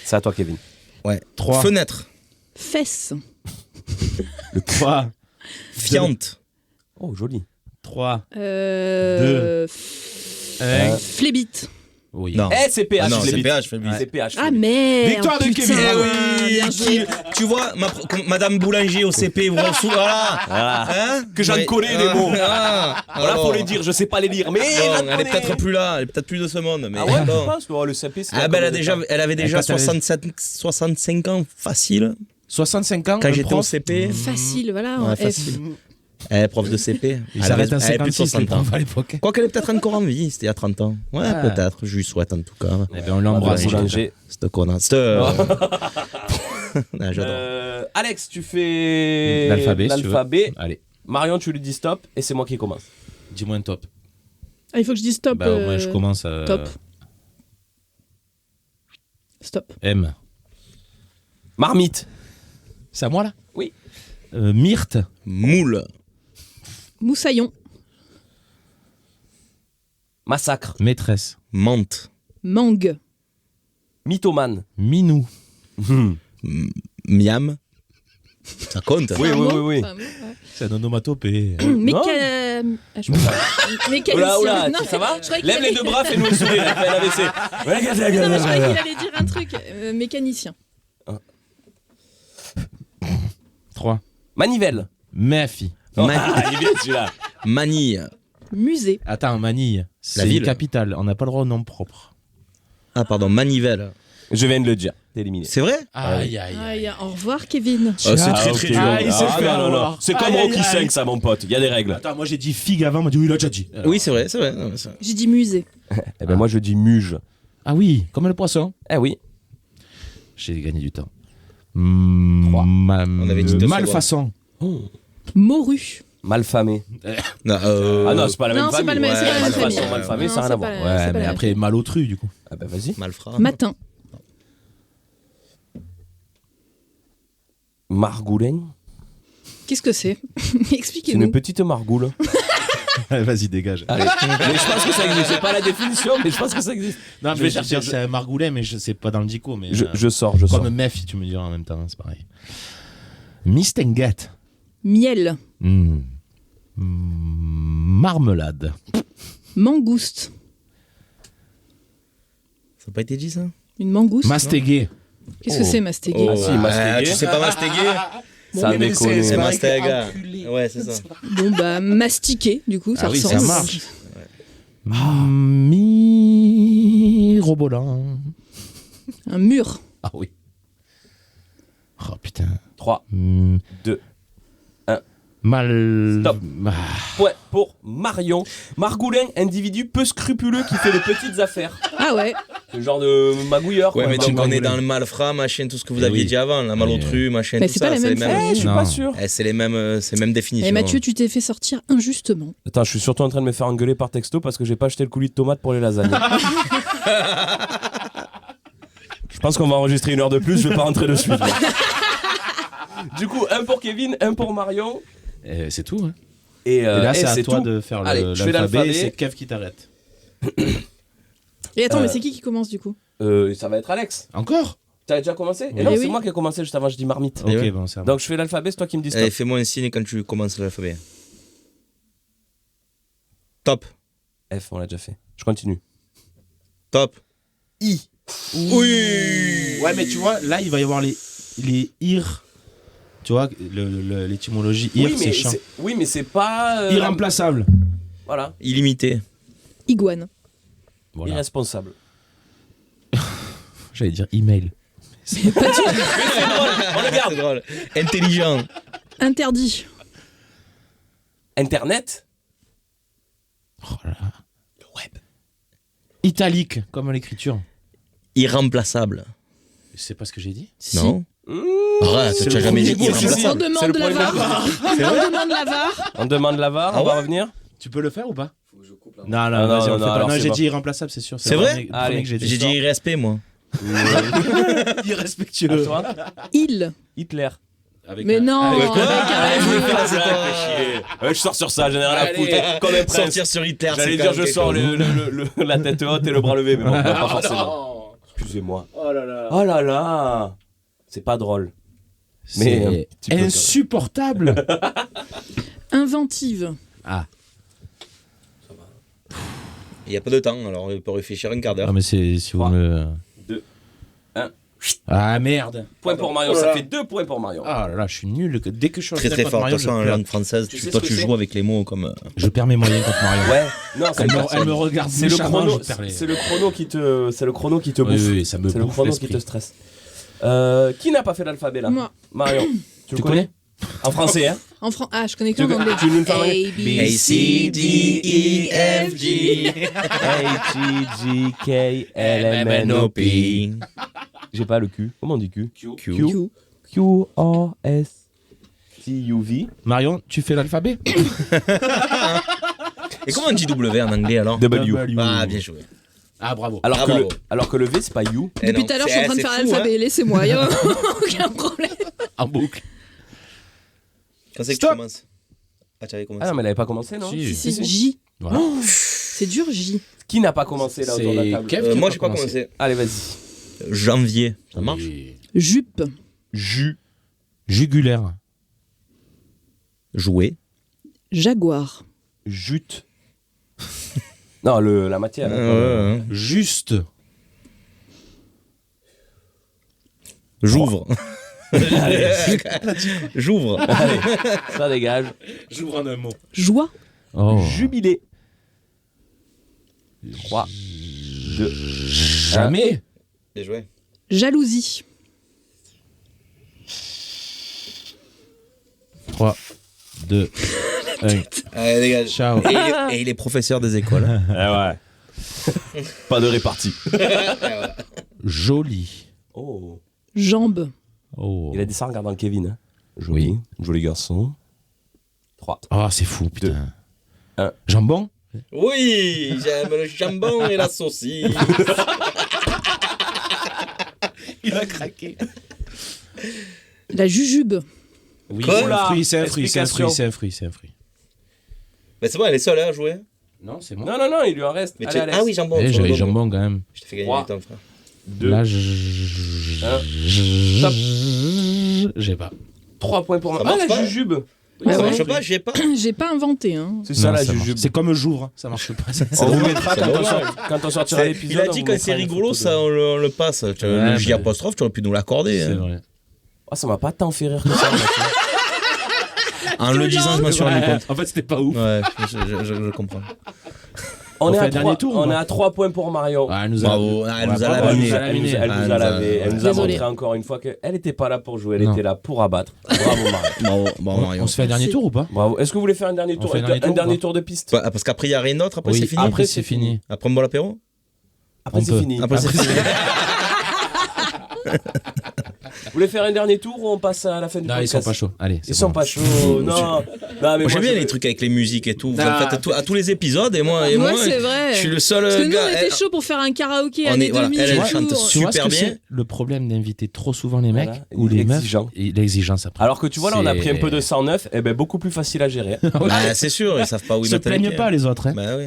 C'est à toi, Kevin. Ouais. 3. Fenêtre. Fesses. Le 3. Fiante. Oh, joli. 3. 2. 1. Flébite. Oui. Non. C'est PH. Non, c'est PH. C'est PH. Ah, merde. Victoire de Kevin. Bien joué. Tu vois, Madame Boulanger au CP, voilà. Hein que j'en connais les mots. Voilà, faut les dire, je sais pas les lire, mais elle est peut-être plus là, elle est peut-être plus de ce monde. Mais ah ouais, je pense que le CP, c'est. Ah ben elle avait déjà 65 ans facile. 65 ans. Quand j'étais au CP. Facile, voilà. Ouais, facile. Prof de CP. Il s'arrête à 56 ans à l'époque. Quoi qu'elle est peut-être encore en vie, c'était il y a 30 ans. Ouais, peut-être, je lui souhaite en tout cas. Eh ben on l'embrasse. Cette connasse. J'adore. Alex, tu fais l'alphabet. Allez. Marion, tu lui dis stop et c'est moi qui commence. Dis-moi un top. Ah, il faut que je dise stop. Moi je commence à... Top. Stop. M. Marmite. C'est à moi là? Oui. Myrte. Moule. Moussaillon. Massacre. Maîtresse. Menthe. Mangue. Mythomane. Minou. Miam. Ça compte. Oui. C'est un onomatopée. Mécanicien. Oula, ça va? Lève les deux bras, fais-nous le sourire, fais l'AVC. Je croyais qu'il allait dire un truc. Mécanicien. 3. Manivelle. Mefi. Il est bien celui-là. Manille. Musée. Attends, Manille. C'est une capitale. On n'a pas le droit au nom propre. Ah, pardon, Manivelle. Je viens de le dire. T'es éliminé. C'est vrai? Aïe. Au revoir, Kevin. C'est très très dur. Il s'est fait avoir. C'est comme Rocky 5, ça, mon pote. Il y a des règles. Attends, moi j'ai dit figue avant, on m'a dit oui, il a déjà dit. Oui, c'est vrai. J'ai dit musée. Eh ben moi, je dis muge. Ah oui, comme le poisson. Eh oui. J'ai gagné du temps. 3. On avait dit 2 malfaçon. Morue. Malfamé. Ah non, c'est pas la même famille. C'est pas la même Malfaçon, malfamé, ça n'a rien à voir. Ouais, mais après malotru du coup. Ah ben vas-y. Malfrat. Matin. Margoulen. Qu'est-ce que c'est? C'est Expliquez-nous. une petite margoule. Vas-y, dégage. Allez. Mais je pense que ça existe. C'est pas la définition, mais je pense que ça existe. Non, mais je vais chercher. C'est un margoulet, mais je sais pas dans le dico. Mais je sors. Comme Mef, tu me diras en même temps, c'est pareil. Mistengat. Miel. Marmelade. Mangouste. Ça n'a pas été dit ça? Une mangouste. Mastégué. Qu'est-ce que c'est mastégué? Si, mastégué. Tu sais pas mastéguer? Ça déconne. C'est mastéga. Ouais, c'est ça. Bon, bah, mastiquer, du coup, ça ressemble. Ça marche. Mirobolant. Un mur. Ah oui. Oh putain. 3, 2, 1. Stop. Ouais, pour Marion. Margoulin, individu peu scrupuleux qui fait de petites affaires. Ah ouais. Le genre de magouilleur. Ouais, quoi, mais tu connais dans le malfrat, machin, tout ce que vous aviez dit avant, la malotru, machin, mais tout c'est ça. pas la même je suis pas sûr. C'est les mêmes définitions. Et Mathieu, tu t'es fait sortir injustement. Attends, je suis surtout en train de me faire engueuler par texto parce que j'ai pas acheté le coulis de tomates pour les lasagnes. Je pense qu'on va enregistrer 1 heure de plus, je vais pas rentrer dessus. Du coup, 1 pour Kevin, 1 pour Marion. C'est tout. Hein. Et là, c'est à toi tout. de faire l'alphabet. C'est Kev qui t'arrête. Et attends, mais c'est qui commence du coup? Ça va être Alex. Encore? T'as déjà commencé? Oui. Et non, Oui. c'est moi qui ai commencé juste avant, je dis marmite. Ok, bon, c'est donc je fais l'alphabet, c'est toi qui me dis stop. Allez, fais-moi un signe quand tu commences l'alphabet. Top. F, on l'a déjà fait. Je continue. Top. I. Oui. Ouais, mais tu vois, là, il va y avoir les ir. Tu vois, l'étymologie ir, c'est chiant. Oui, mais c'est pas... Irremplaçable. Voilà. Illimité. Iguane. Voilà. Irresponsable. J'allais dire email. C'est pas du... On le garde. C'est drôle. Intelligent. Interdit. Internet. Oh là là. Le web. Italique, comme l'écriture. Irremplaçable. C'est pas ce que j'ai dit? Non. Arrête, tu n'as jamais dit On irremplaçable. demande de la VAR. On demande la VAR. On demande la VAR, on va revenir. Tu peux le faire ou pas? Faut que je coupe là. Non, vas-y, on fait pas. Non, j'ai dit irremplaçable, c'est sûr. C'est vrai? Allez, j'ai dit irrespect, moi. Irrespectueux. Hitler. Mais non. Je sors sur ça, j'en ai rien à foutre. Comme un prince. Sortir sur Hitler. J'allais dire, je sors la tête haute et le bras levé, mais bon, pas forcément. Excusez-moi. Oh là là. Oh là là. C'est pas drôle. Mais insupportable. Inventive. Ah. Il n'y a pas de temps, alors on peut réfléchir un quart d'heure. Ah, mais c'est si vous me. 2, 1. Ah merde. Point pour Marion, ça fait 2 points pour Marion. Ah là là, je suis nul. Dès que je suis très fort. Marion, en langue française, toi tu joues avec les mots comme. Je perds mes moyens contre Marion. Ouais. Non, elle me regarde. C'est le chrono qui te. C'est le chrono qui te bouffe. Oui, ça me bouffe. C'est le chrono qui te stresse. Qui n'a pas fait l'alphabet là? Moi. Marion. Tu le connais? En français, hein? Je connais qu'en anglais. Tu nous le fais en anglais? A, C, D, E, F, G. H, I, J, K, L, M, N, O, P. J'ai pas le Q. Comment on dit Q? Q, O, S, T, U, V. Marion, tu fais l'alphabet? Et comment on dit W en anglais alors? W. Ah, bien joué. Ah, bravo. Alors que le V, c'est pas U. Depuis tout à l'heure, je suis en train de faire l'alphabet. Laissez-moi, il n'y a aucun problème. En boucle. Quand c'est que tu commences? Ah, tu avais commencé. Ah non, mais elle avait pas commencé, non? Si. J. Voilà. Oh, c'est dur, J. Qui n'a pas commencé là autour de la table? Moi, j'ai pas commencé. Allez, vas-y. Janvier. Ça marche? Jupe. Jugulaire. Jouet. Jaguar. Jute. Non, la matière. Juste. J'ouvre. J'ouvre. Allez, ça dégage. J'ouvre en un mot. Joie. Oh. Jubilé. 3, 2, jamais. Bien joué. Jalousie. 3, 2, 1. Allez, dégage. Ciao. Et il est professeur des écoles. Ouais. Pas de répartie. Joli. Oh. Jambe. Oh. Il a dit ça en regardant Kevin. Hein. Joli. Oui. Joli garçon. 3. Ah, c'est fou, putain. 2, 1. Jambon? Oui, j'aime le jambon et la saucisse. Il a craqué. La jujube. Oui, Quoi? c'est un fruit. Mais c'est bon, elle est seule à jouer. Non, c'est moi. Non, il lui en reste. Mais allez, ah oui, jambon. J'avais jambon quand même. Je t'ai fait gagner du temps, frère. 2, Là, 1. j'ai pas. 3 points pour moi. Ça Ah, marche la pas. jujube. Ça marche pas, j'ai pas. J'ai pas inventé, hein. C'est ça, Non, la ça jujube. marche. C'est comme j'ouvre, ça marche pas. On vous mettra quand on sortira l'épisode. Il a dit quand c'est rigolo, ça on le passe. Le J apostrophe, tu aurais pu nous l'accorder. C'est vrai. Oh, ça m'a pas tant fait rire que ça. En le disant, je m'en suis rendu compte. En fait, c'était pas ouf. Ouais, je comprends. On est fait un dernier tour, on est à 3 points pour Marion. Ah, elle nous a Bravo, elle nous a lavé. Elle nous a montré encore une fois qu'elle n'était pas là pour jouer, elle était là pour abattre. Bravo Marion. Marion. On se fait un dernier tour ou pas? Bravo. Est-ce que vous voulez faire un dernier tour? Un dernier tour de piste? Parce qu'après, il n'y a rien d'autre. Après, c'est fini. Après, c'est fini. Après, on boit l'apéro? Après, c'est fini. Après, c'est fini. Vous voulez faire un dernier tour ou on passe à la fin du podcast? Ils sont pas chauds. Allez, ils sont pas chauds. Non. Mais j'aime bien les trucs avec les musiques et tout. Vous en faites à tous les épisodes et moi, c'est vrai. Je suis le seul Parce que nous, gars. on était chaud pour faire un karaoké à Elle chante super bien. Le problème d'inviter trop souvent les mecs ou les meufs, l'exigence après. Alors que tu vois là, on a pris un peu de 109, et ben beaucoup plus facile à gérer. C'est sûr, ils savent pas où ils mettent les pieds. Se plaignent pas les autres. Bah oui.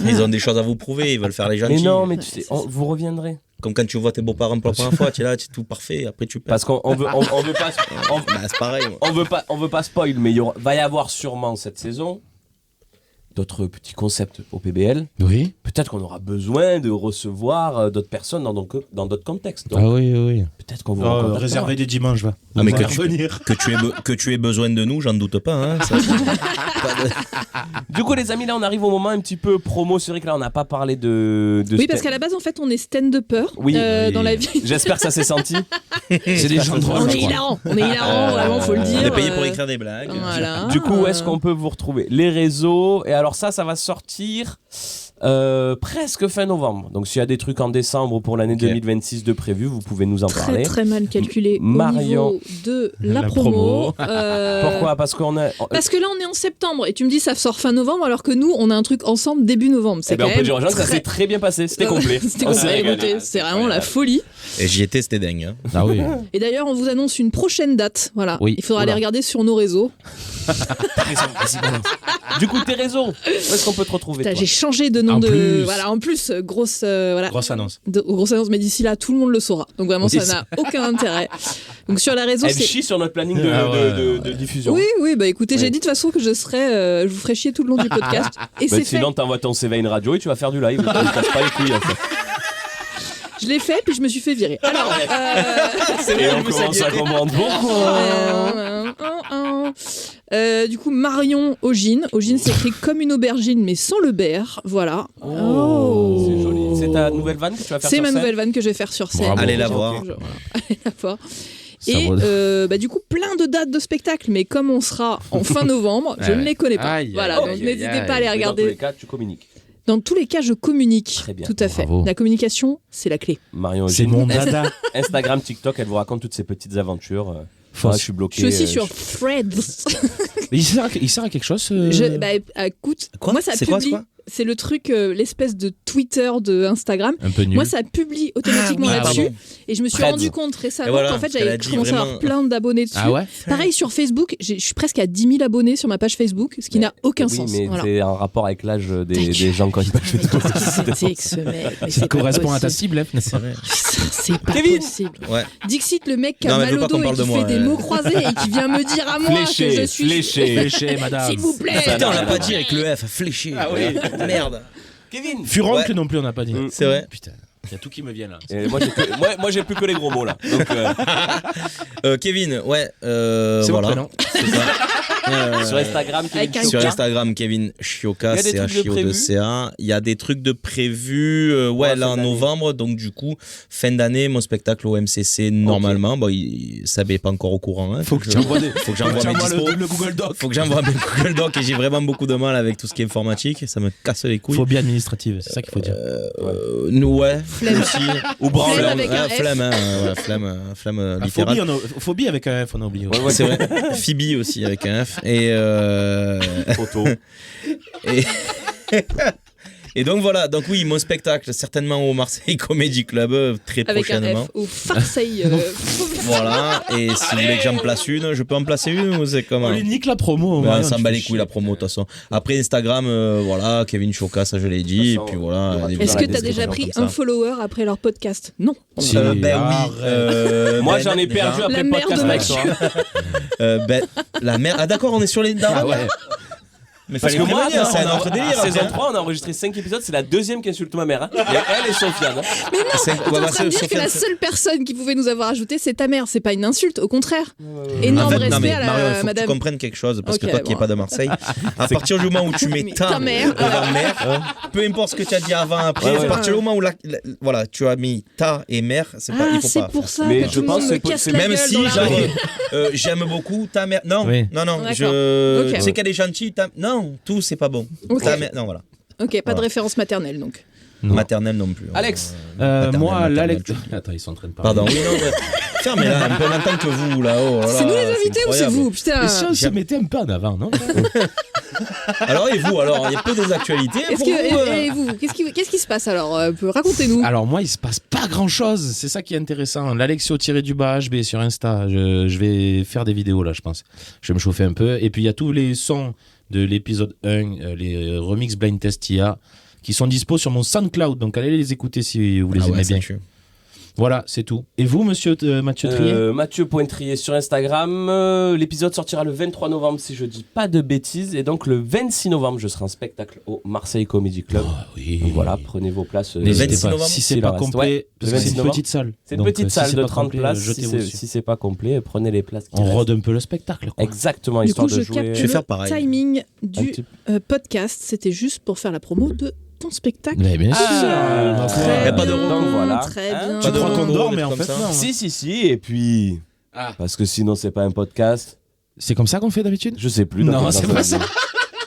Ils ont des choses à vous prouver, ils veulent faire les gentils. Mais non, mais tu sais, vous reviendrez. Comme quand tu vois tes beaux-parents pour la première fois, tu es là, tu es tout parfait, après tu perds. Parce qu'on veut pas. C'est pareil. On veut pas spoil, mais va y avoir sûrement cette saison d'autres petits concepts au PBL, peut-être qu'on aura besoin de recevoir d'autres personnes dans d'autres contextes. Donc, oui. Peut-être qu'on vous réserver des dimanches, va. Ah, mais que tu aies besoin de nous, j'en doute pas. Hein, ça, Du coup, les amis, là, on arrive au moment un petit peu promo. C'est vrai que là, on n'a pas parlé de oui, parce qu'à la base, en fait, on est stand-upper dans la vie. J'espère que ça s'est senti. C'est des gens drôles. On est hilarant, vraiment, faut le dire. On est payé pour écrire des blagues. Voilà. Du coup, où est-ce qu'on peut vous retrouver? Les réseaux. Et alors ça va sortir presque fin novembre. Donc s'il y a des trucs en décembre pour l'année 2026 de prévu, vous pouvez nous en parler. Très mal calculé Marion, au niveau de la promo. Pourquoi? Parce que là on est en septembre et tu me dis ça sort fin novembre alors que nous on a un truc ensemble début novembre. C'est on peut dire aux gens que ça s'est très bien passé. C'était complet. C'est vraiment la folie. Et j'y étais, c'était dingue. Hein. Ah oui. Et d'ailleurs on vous annonce une prochaine date. Voilà. Oui. Il faudra aller regarder sur nos réseaux. Du coup, tes réseaux, où est-ce qu'on peut te retrouver? J'ai changé de nom Voilà, en plus, grosse annonce. Grosse annonce, mais d'ici là, tout le monde le saura. Donc vraiment, ça n'a aucun intérêt. Donc sur les réseaux, elle chie sur notre planning de diffusion. Oui, bah écoutez, j'ai dit de toute façon que je vous ferai chier tout le long du podcast. Et c'est sinon, t'envoies ton CV à une radio et tu vas faire du live. Tu ne casses pas les couilles, en fait. Je l'ai fait, puis je me suis fait virer. Alors, et on commence à comprendre pourquoi. Du coup, Marion Ogine. Ogine s'écrit comme une aubergine, mais sans le BR. Voilà. Oh. C'est joli. C'est ta nouvelle vanne que tu vas faire sur scène? C'est ma nouvelle vanne que je vais faire sur scène. Allez la voir. Allez la voir. Et du coup, plein de dates de spectacle, mais comme on sera en fin novembre, je ne les connais pas. Voilà, donc n'hésitez pas à les regarder. Dans tous les cas, tu communiques. Dans tous les cas, je communique. Très bien. Tout à fait. Bravo. La communication, c'est la clé. Marion, c'est mon dada. Instagram, TikTok, elle vous raconte toutes ces petites aventures. Je suis bloqué. Je suis aussi sur Threads. Il sert à quelque chose écoute, quoi? Moi ça publie. C'est le truc, l'espèce de Twitter de Instagram. Un peu nul. Moi, ça publie automatiquement là-dessus. Et je me suis rendu compte récemment qu'en fait, j'avais commencé à avoir plein d'abonnés dessus. Ah ouais. Pareil sur Facebook, je suis presque à 10 000 abonnés sur ma page Facebook, ce qui n'a aucun sens. Oui, mais c'est un rapport avec l'âge des gens quand ils page Facebook. C'est que ce mec. Ça correspond à ta cible, c'est pas possible. Ouais. Dixit, le mec qui a mal au dos et qui fait des mots croisés et qui vient me dire à moi que je suis fléché, madame. S'il vous plaît. Putain, on l'a pas dit avec le F, fléché. Ah oui. Merde. Kevin. Furoncle non plus, on n'a pas dit. C'est vrai. Putain. Il y a tout qui me vient là. Et moi, j'ai plus que les gros mots là. Donc, Kevin, c'est voilà. mon prénom. Sur Instagram, Kevin Chioka, CHIO2CA. Il y a des trucs de prévus là en novembre. Donc du coup, fin d'année, mon spectacle au MCC normalement. Bon, ça n'est pas encore au courant. Hein. Faut que j'envoie mes dispos. Le Google Doc. Faut que j'envoie mes Google Doc et j'ai vraiment beaucoup de mal avec tout ce qui est informatique. Ça me casse les couilles. Phobie administrative, c'est ça qu'il faut dire. Flemme aussi. Ou branle. Flemme littérale. Phobie avec un F, on a oublié. Ouais, c'est vrai. Phoebe aussi avec un F. Et photo. Et donc voilà, donc oui, mon spectacle certainement au Marseille Comedy Club très avec prochainement. Un F au Marseille. Voilà, et si vous voulez que j'en place une, je peux en placer une ou c'est comment? On lui nique la promo. On s'en bat les couilles la promo de toute façon. Après Instagram, voilà, Kevin Chioka, ça je l'ai dit, et puis voilà. Est-ce que t'as déjà pris un follower après leur podcast? Non. Oui. Moi j'en ai perdu après le podcast avec toi. La merde. Ah d'accord, on est sur les. Ah ouais. Mais parce que moi, c'est un autre délire. Saison 3, on a enregistré 5 épisodes, c'est la deuxième qui insulte ma mère. Hein. Il y a elle et Sofiane. Hein. Mais non, t'es en train de dire que la seule personne qui pouvait nous avoir ajouté, c'est ta mère. C'est pas une insulte, au contraire. Énorme respect à la Mario, il faut madame. que tu comprennes quelque chose, parce que toi qui n'es pas de Marseille, à partir du moment où tu mets ta mère, peu importe ce que tu as dit avant, après, à partir du moment où voilà, tu as mis ta et mère, c'est pas, il faut c'est pas. pour ça mais que je pense que c'est même si j'aime beaucoup ta mère. Non, tu sais qu'elle est gentille. Non, tout c'est pas bon. Okay. Non, voilà. Ok, pas de référence maternelle donc. Non. Maternelle non plus. Alex moi, l'Alex. Attends, ils sont en train de parler. Pardon, oui, non, fermez-la, un peu en même temps que vous là-haut. C'est nous les invités ou c'est vous? Putain. Et si on se mettait un peu en avant, non? Alors, et vous, alors, il y a peu des actualités. Et vous, qu'est-ce qui se passe alors? Racontez-nous. Alors, moi, il se passe pas grand-chose. C'est ça qui est intéressant. L'Alexio-HB sur Insta. Je vais faire des vidéos là, je pense. Je vais me chauffer un peu. Et puis, il y a tous les sons de l'épisode 1, les remix blind test IA, qui sont dispo sur mon SoundCloud. Donc, allez les écouter si vous les aimez bien. Voilà, c'est tout. Et vous, monsieur Mathieu Trier Mathieu Pointrier sur Instagram. L'épisode sortira le 23 novembre, si je dis pas de bêtises. Et donc, le 26 novembre, je serai en spectacle au Marseille Comedy Club. Oui. Donc voilà, prenez vos places. N'hésitez pas. Si c'est pas complet, parce que c'est une petite salle. C'est une petite salle de 30 places. Si c'est pas complet, prenez les places. On rôde un peu le spectacle. Quoi. Exactement, histoire de jouer. Je vais faire pareil. Le timing du podcast, c'était juste pour faire la promo de ton spectacle. Mais bien sûr. Très bien. Donc voilà. Très bien. Tu crois qu'on dort, mais en fait non. Si. Et puis, parce que sinon c'est pas un podcast. C'est comme ça qu'on fait d'habitude ? Je sais plus. Non, c'est pas ça.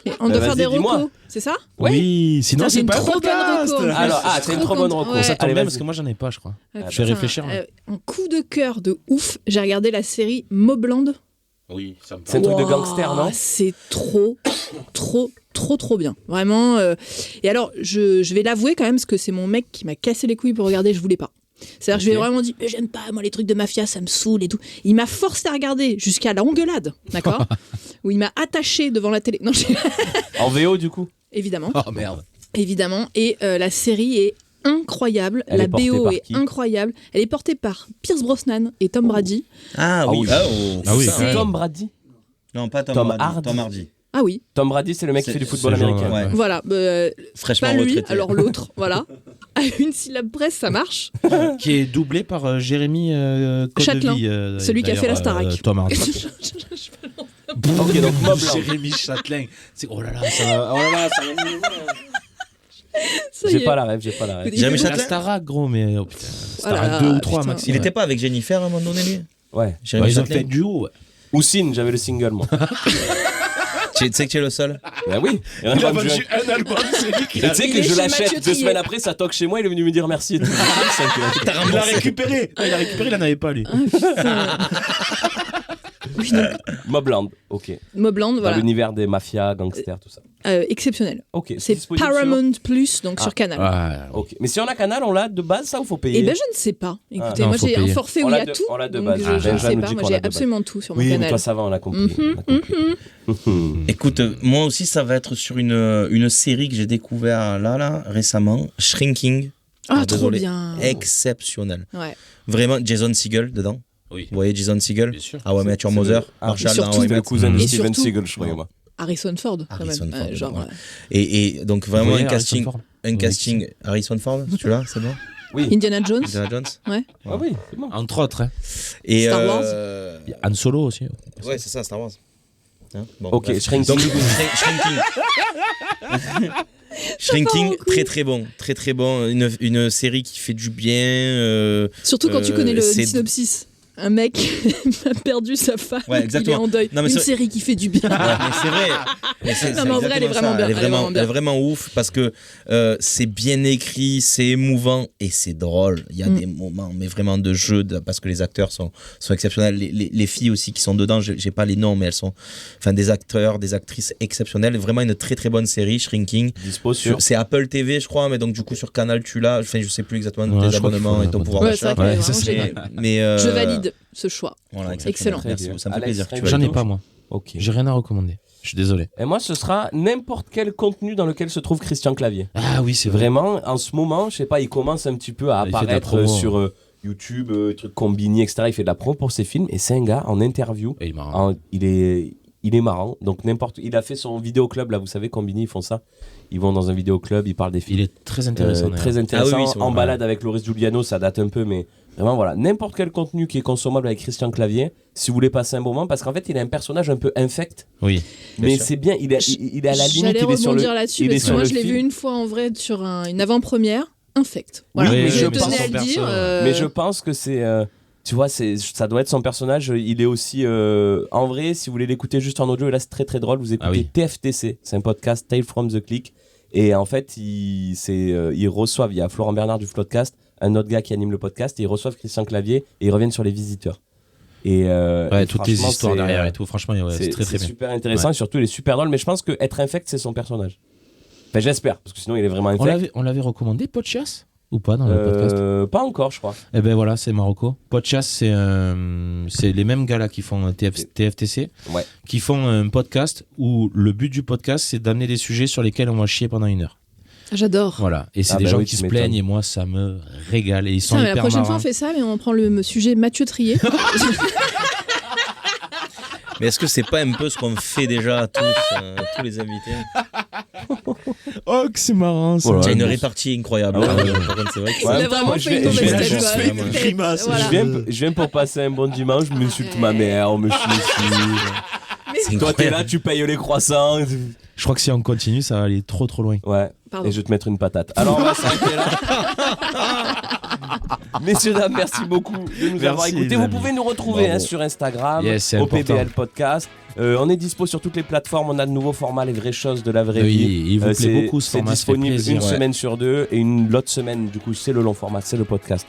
Et on doit faire des recos, c'est ça ? Oui, sinon c'est pas un podcast. Alors, c'est une trop bonne reco. Ça tombe bien parce que moi j'en ai pas, je crois. Je vais réfléchir. Un coup de cœur de ouf. J'ai regardé la série Mobland. Oui, ça me parle. C'est un truc de gangster, non ? C'est trop bien. Vraiment. Et alors, je vais l'avouer quand même, parce que c'est mon mec qui m'a cassé les couilles pour regarder, je voulais pas. C'est-à-dire que je lui ai vraiment dit, j'aime pas, moi, les trucs de mafia, ça me saoule et tout. Il m'a forcé à regarder jusqu'à l'engueulade, d'accord ? Où il m'a attaché devant la télé. Non, en VO, du coup ? Évidemment. Oh merde. Évidemment. Et la série est incroyable. La BO est incroyable. Elle est portée par Pierce Brosnan et Tom Brady. Ah oui. C'est Tom Brady ? Non, pas Tom Hardy. Ah oui. Tom Brady, c'est le mec qui fait du football américain. Ouais. Voilà. Fraîchement pas lui, retraité. alors l'autre. Voilà. À une syllabe près, ça marche. Qui est doublé par Jérémy Châtelain, celui qui a fait la Starac. Tom Hardy. Ok, donc Mobland. Jérémy Châtelain. Oh là là, ça va. J'ai pas la rêve. Jérémy Châtelain. La Starac, gros, mais oh putain. Starac 2 ou 3 maximum. Il était pas avec Jennifer à un moment donné, lui ? Ouais. Ils ont fait duo. Houssine, j'avais le single, moi. Tu sais que tu es le seul ? Ben oui. Il a vendu un album, c'est lui qui l'a. Tu sais que je l'achète 2 semaines après, ça toque chez moi, il est venu me dire merci et tout. Il l'a récupéré. Il en avait pas, lui. Oui, donc... Mobland, ok. Mobland, voilà. Dans l'univers des mafias, gangsters, tout ça. Exceptionnel. Ok. C'est Paramount Plus, donc sur Canal. Ok. Mais si on a Canal, on l'a de base, ça, ou faut payer ? Eh ben, je ne sais pas. Écoutez, moi j'ai un forfait où il y a tout. On l'a de donc base. je ne sais pas. Moi j'ai absolument tout sur mon Canal. Oui, mais toi ça va, on a compris. Écoute, moi aussi, ça va être sur une série que j'ai découvert là, récemment, Shrinking. Ah, trop bien. Exceptionnel. Ouais. Vraiment, Jason Segel dedans. Oui. Vous voyez Jason Segel ? Bien sûr. Ah ouais, Matthew Mother, Marshall dans C'est le cousin de Steven Seagal, je croyais, moi. Harrison Ford, quand même. Genre. Et donc vraiment un casting. Harrison Ford, celui-là, c'est bon ? Oui. Indiana Jones. Ouais. Ah oui, c'est bon. Entre autres. Et Star Wars. Han Solo aussi. Ouais, c'est ça, Star Wars. Bon, ok, Shrinking. Donc, Shrinking, très bon. Une série qui fait du bien. Surtout quand tu connais le synopsis. Un mec a perdu sa femme, il est en deuil. Une série qui fait du bien. Ouais, mais c'est vrai. Non, mais en vrai, elle est vraiment bien. Elle est vraiment ouf parce que c'est bien écrit, c'est émouvant et c'est drôle. Il y a des moments, mais vraiment de jeu, parce que les acteurs sont exceptionnels. Les filles aussi qui sont dedans, j'ai pas les noms, mais elles sont des acteurs, des actrices exceptionnelles. Vraiment une très très bonne série, Shrinking. Dispo sur. C'est Apple TV, je crois, mais donc du coup sur Canal, tu l'as. Enfin, je sais plus exactement tes abonnements et ton pouvoir d'achat. Mais je valide ce choix. Voilà, excellent. Merci, ça me fait plaisir. J'en ai pas, moi. Ok. J'ai rien à recommander. Je suis désolé. Et moi, ce sera n'importe quel contenu dans lequel se trouve Christian Clavier. Ah oui, c'est vraiment en ce moment, je sais pas, il commence un petit peu à apparaître sur YouTube, trucs combini, etc. Il fait de la promo pour ses films et c'est un gars en interview. Et il est marrant. Il est marrant. Donc il a fait son vidéoclub là, vous savez, Combini, ils font ça. Ils vont dans un vidéoclub, ils parlent des films. Il est très intéressant. Très intéressant. En balade avec Loris Giuliano, ça date un peu, mais vraiment voilà, n'importe quel contenu qui est consommable avec Christian Clavier, si vous voulez passer un bon moment, parce qu'en fait il a un personnage un peu infect. Oui. Mais c'est bien, il est à la limite, il est sur le. Là-dessus, parce que moi je l'ai vu une fois en vrai sur une avant-première, infect. Voilà. Oui, mais je tenais à le dire. Mais je pense que c'est. Tu vois, ça doit être son personnage. Il est aussi. En vrai, si vous voulez l'écouter juste en audio, et là c'est très très drôle, vous écoutez TFTC, c'est un podcast, Tale from the Click. Et en fait, ils reçoivent, il y a Florent Bernard du Floodcast, un autre gars qui anime le podcast, et ils reçoivent Christian Clavier, et ils reviennent sur les visiteurs. Et toutes les histoires derrière et tout, franchement, c'est très très bien. C'est super intéressant, et surtout il est super drôle, mais je pense qu'être infect, c'est son personnage. Enfin, j'espère, parce que sinon il est vraiment infect. On l'avait recommandé, Podchass ou pas dans le podcast? Pas encore, je crois. Eh ben voilà, c'est Marocco. Podchass, c'est les mêmes gars là qui font TFTC, qui font un podcast où le but du podcast, c'est d'amener des sujets sur lesquels on va chier pendant 1 heure. J'adore. Voilà. Et c'est des gens qui se plaignent et moi, ça me régale. Et ils sont hyper la prochaine marrants. fois, on fait ça, mais on prend le sujet Mathieu Trier. Mais est-ce que c'est pas un peu ce qu'on fait déjà à tous les invités? Oh, que c'est marrant ça. Voilà, une répartie incroyable. Ah ouais. Par contre, c'est vrai que Il a vraiment fait une mauvaise tête. Je fais une grimace. Voilà. Je viens pour passer un bon dimanche, je m'insulte ma mère, on me chie dessus. Toi, t'es là, tu payes les croissants. Je crois que si on continue, ça va aller trop loin. Ouais. Pardon. Et je vais te mettre une patate. Alors, on va s'arrêter là. Messieurs, dames, merci beaucoup de nous avoir écoutés. Vous pouvez nous retrouver sur Instagram, au PBL Podcast. On est dispo sur toutes les plateformes. On a de nouveaux formats, les vraies choses de la vraie vie. Il vous plaît beaucoup ce format. C'est disponible une semaine sur 2 et l'autre semaine, du coup, c'est le long format, c'est le podcast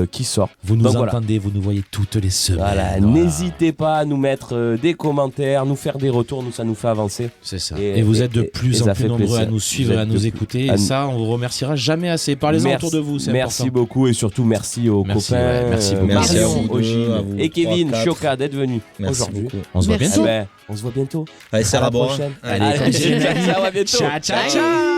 qui sort. Vous nous entendez, vous nous voyez toutes les semaines. Voilà, n'hésitez pas à nous mettre des commentaires, nous faire des retours, ça nous fait avancer. C'est ça. Et vous êtes de plus en plus nombreux à nous suivre et à nous écouter. Et ça, on vous remerciera jamais assez. Parlez-en autour de vous, c'est merci important. beaucoup et surtout merci aux copains. Merci beaucoup. Marion, Ogine et Kevin, Choka d'être venus aujourd'hui. On se voit bientôt. On se voit bientôt. Allez, c'est à la prochaine. Allez, ciao, à bientôt. Ciao.